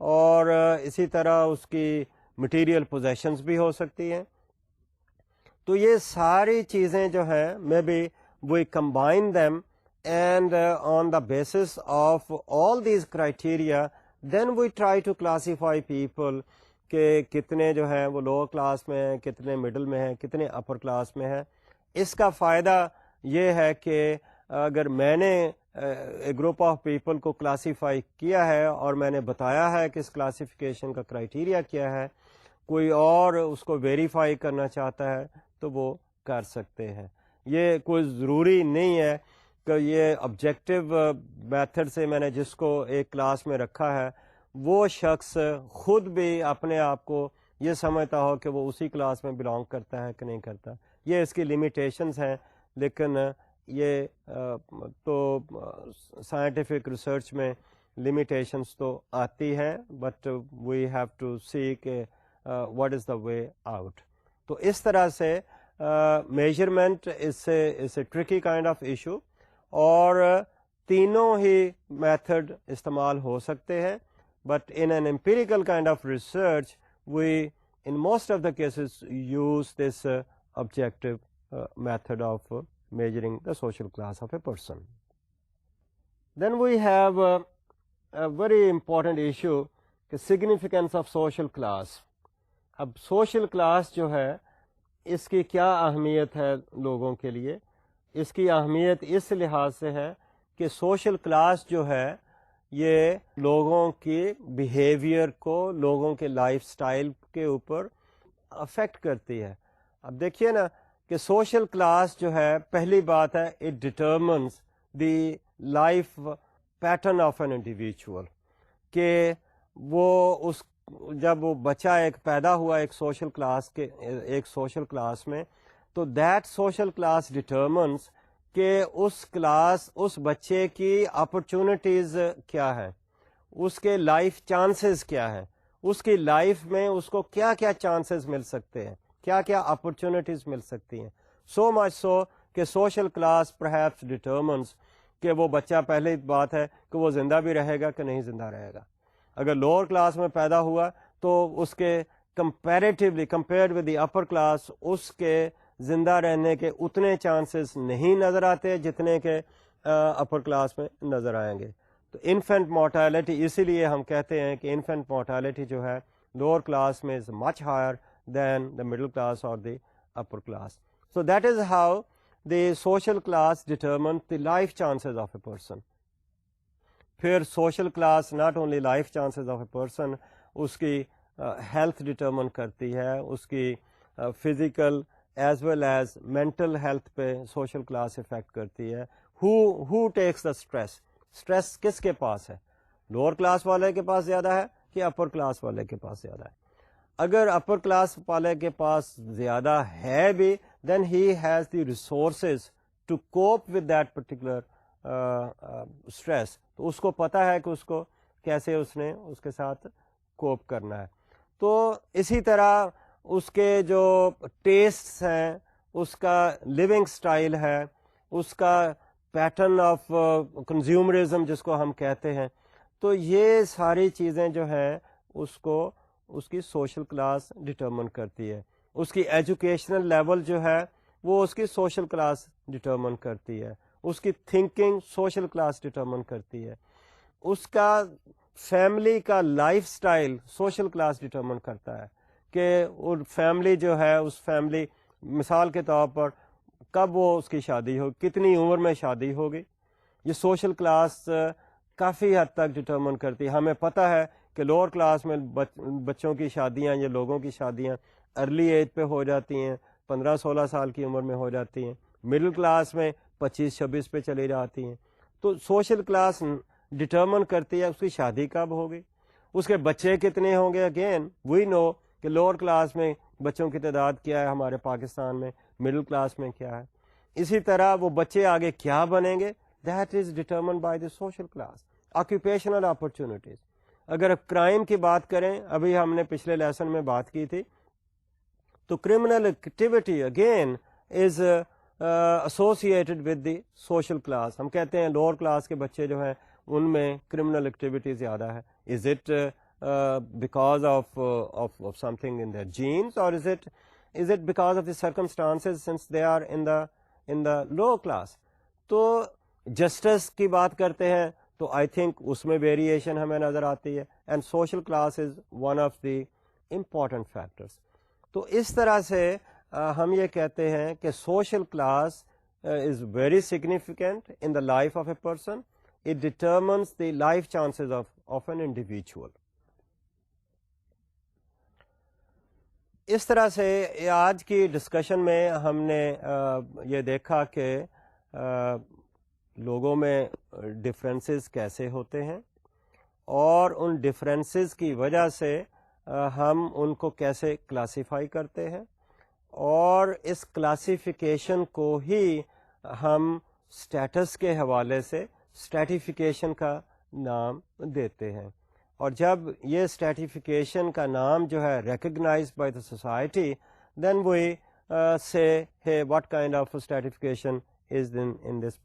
A: اور اسی طرح اس کی مٹیریل پوزیشنز بھی ہو سکتی ہیں. تو یہ ساری چیزیں جو ہیں may be we combine them, and on the basis of all these criteria then we try to classify people کہ کتنے جو ہیں وہ لوور کلاس میں ہیں, کتنے مڈل میں ہیں, کتنے اپر کلاس میں ہیں. اس کا فائدہ یہ ہے کہ اگر میں نے گروپ آف پیپل کو کلاسیفائی کیا ہے اور میں نے بتایا ہے کہ اس کلاسیفیکیشن کا کرائیٹیریا کیا ہے, کوئی اور اس کو ویریفائی کرنا چاہتا ہے تو وہ کر سکتے ہیں. یہ کوئی ضروری نہیں ہے کہ یہ آبجیکٹو میتھڈ سے میں نے جس کو ایک کلاس میں رکھا ہے وہ شخص خود بھی اپنے آپ کو یہ سمجھتا ہو کہ وہ اسی کلاس میں بلانگ کرتا ہے کہ نہیں کرتا. یہ اس کی لمیٹیشنز ہیں، لیکن یہ تو سائنٹیفک ریسرچ میں لمیٹیشنز تو آتی ہیں، بٹ وی ہیو ٹو سی کہ what is the way out. تو اس طرح سے measurement is a tricky kind of issue, اور تینوں ہی میتھڈ استعمال ہو سکتے ہیں، but in an empirical kind of research we in most of the cases use this objective method of measuring the social class of a person. Then we have a very important issue, the significance of social class. اب social class جو ہے اس کی کیا اہمیت ہے لوگوں کے لیے؟ اس کی اہمیت اس لحاظ سے ہے کہ social class جو ہے یہ لوگوں کی بیہیویئر کو، لوگوں کے لائف سٹائل کے اوپر افیکٹ کرتی ہے. اب دیکھیے نا کہ سوشل کلاس جو ہے، پہلی بات ہے it determines the life pattern of an individual, کہ وہ جب وہ بچہ ایک پیدا ہوا ایک سوشل کلاس میں، تو دیٹ سوشل کلاس ڈٹرمنس کہ اس بچے کی اپرچونٹیز کیا ہیں، اس کے لائف چانسز کیا ہیں، اس کی لائف میں اس کو کیا کیا چانسز مل سکتے ہیں، کیا کیا اپرچونٹیز مل سکتی ہیں. سو مچ سو کہ سوشل کلاس پرہیپس ڈٹرمنس کہ وہ بچہ، پہلی بات ہے کہ وہ زندہ بھی رہے گا کہ نہیں زندہ رہے گا. اگر لوور کلاس میں پیدا ہوا تو اس کے comparatively compared with the upper class اس کے زندہ رہنے کے اتنے چانسز نہیں نظر آتے جتنے کہ اپر کلاس میں نظر آئیں گے. تو انفینٹ مورٹیلٹی، اسی لیے ہم کہتے ہیں کہ انفینٹ مورٹیلٹی جو ہے لوور کلاس میں is much higher than the middle class اور the upper class. So that is how the social class determine the life chances of a person. پھر social class not only life chances of a person, اس کی health determine کرتی ہے، اس کی physical as well as mental health پہ social class affect کرتی ہے. ہو ٹیکس دا اسٹریس کس کے پاس ہے؟ لوور کلاس والے کے پاس زیادہ ہے کہ اپر کلاس والے کے پاس زیادہ ہے؟ اگر اپر کلاس والے کے پاس زیادہ ہے بھی، then he has the resources to cope with that particular stress. تو اس کو پتہ ہے کہ اس کو کیسے اس نے اس کے ساتھ کوپ کرنا ہے. تو اسی طرح اس کے جو ٹیسٹس ہیں، اس کا لیونگ سٹائل ہے، اس کا پیٹرن آف کنزیومرزم جس کو ہم کہتے ہیں، تو یہ ساری چیزیں جو ہیں اس کی سوشل کلاس ڈٹرمن کرتی ہے. اس کی ایجوکیشنل لیول جو ہے وہ اس کی سوشل کلاس ڈٹرمن کرتی ہے. اس کی تھنکنگ سوشل کلاس ڈٹرمن کرتی ہے. اس کا فیملی کا life style social class determine کرتا ہے کہ وہ فیملی جو ہے، اس فیملی مثال کے طور پر کب وہ اس کی شادی ہو، کتنی عمر میں شادی ہوگی، یہ سوشل کلاس کافی حد تک ڈٹرمن کرتی ہے. ہمیں پتہ ہے کہ لوور کلاس میں بچوں کی شادیاں یا لوگوں کی شادیاں ارلی ایج پہ ہو جاتی ہیں، 15-16 سال کی عمر میں ہو جاتی ہیں. مڈل کلاس میں 25-26 پہ چلی جاتی ہیں. تو سوشل کلاس ڈٹرمن کرتی ہے اس کی شادی کب ہوگی، اس کے بچے کتنے ہوں گے. اگین وی نو کہ لوور کلاس میں بچوں کی تعداد کیا ہے ہمارے پاکستان میں، مڈل کلاس میں کیا ہے. اسی طرح وہ بچے آگے کیا بنیں گے، that is determined by the social class. Occupational opportunities, اگر کرائم کی بات کریں، ابھی ہم نے پچھلے لیسن میں بات کی تھی، تو criminal activity again is associated with the social class. ہم کہتے ہیں لوور کلاس کے بچے جو ہیں ان میں کرمنل ایکٹیویٹی زیادہ ہے. Is it because of something in their genes, or is it because of the circumstances since they are in the lower class. تو جسٹس کی بات کرتے ہیں تو آئی تھنک اس میں ویریشن ہمیں نظر آتی ہے، and social class is one of the important factors. تو اس طرح سے ہم یہ کہتے ہیں کہ social class is very significant in the life of a person. It determines the life chances of an individual. اس طرح سے آج کی ڈسکشن میں ہم نے یہ دیکھا کہ لوگوں میں ڈفرینسز کیسے ہوتے ہیں، اور ان ڈفرینسز کی وجہ سے ہم ان کو کیسے کلاسیفائی کرتے ہیں، اور اس کلاسیفیکیشن کو ہی ہم اسٹیٹس کے حوالے سے اسٹریٹیفیکیشن کا نام دیتے ہیں. اور جب یہ اسٹریٹیفیکیشن کا نام جو ہے recognise by the society, then we say, hey, what kind of stratification is in this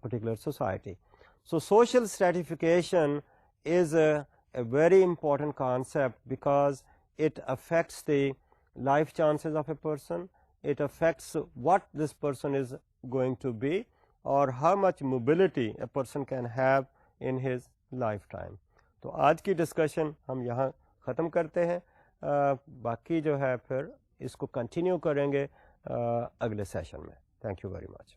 A: particular society. So social stratification is a very important concept because it affects the life chances of a person, it affects what this person is going to be or how much mobility a person can have in his lifetime. تو آج کی discussion ہم یہاں ختم کرتے ہیں. باقی جو ہے پھر اس کو کنٹینیو کریں گے اگلے سیشن میں. Thank you very much.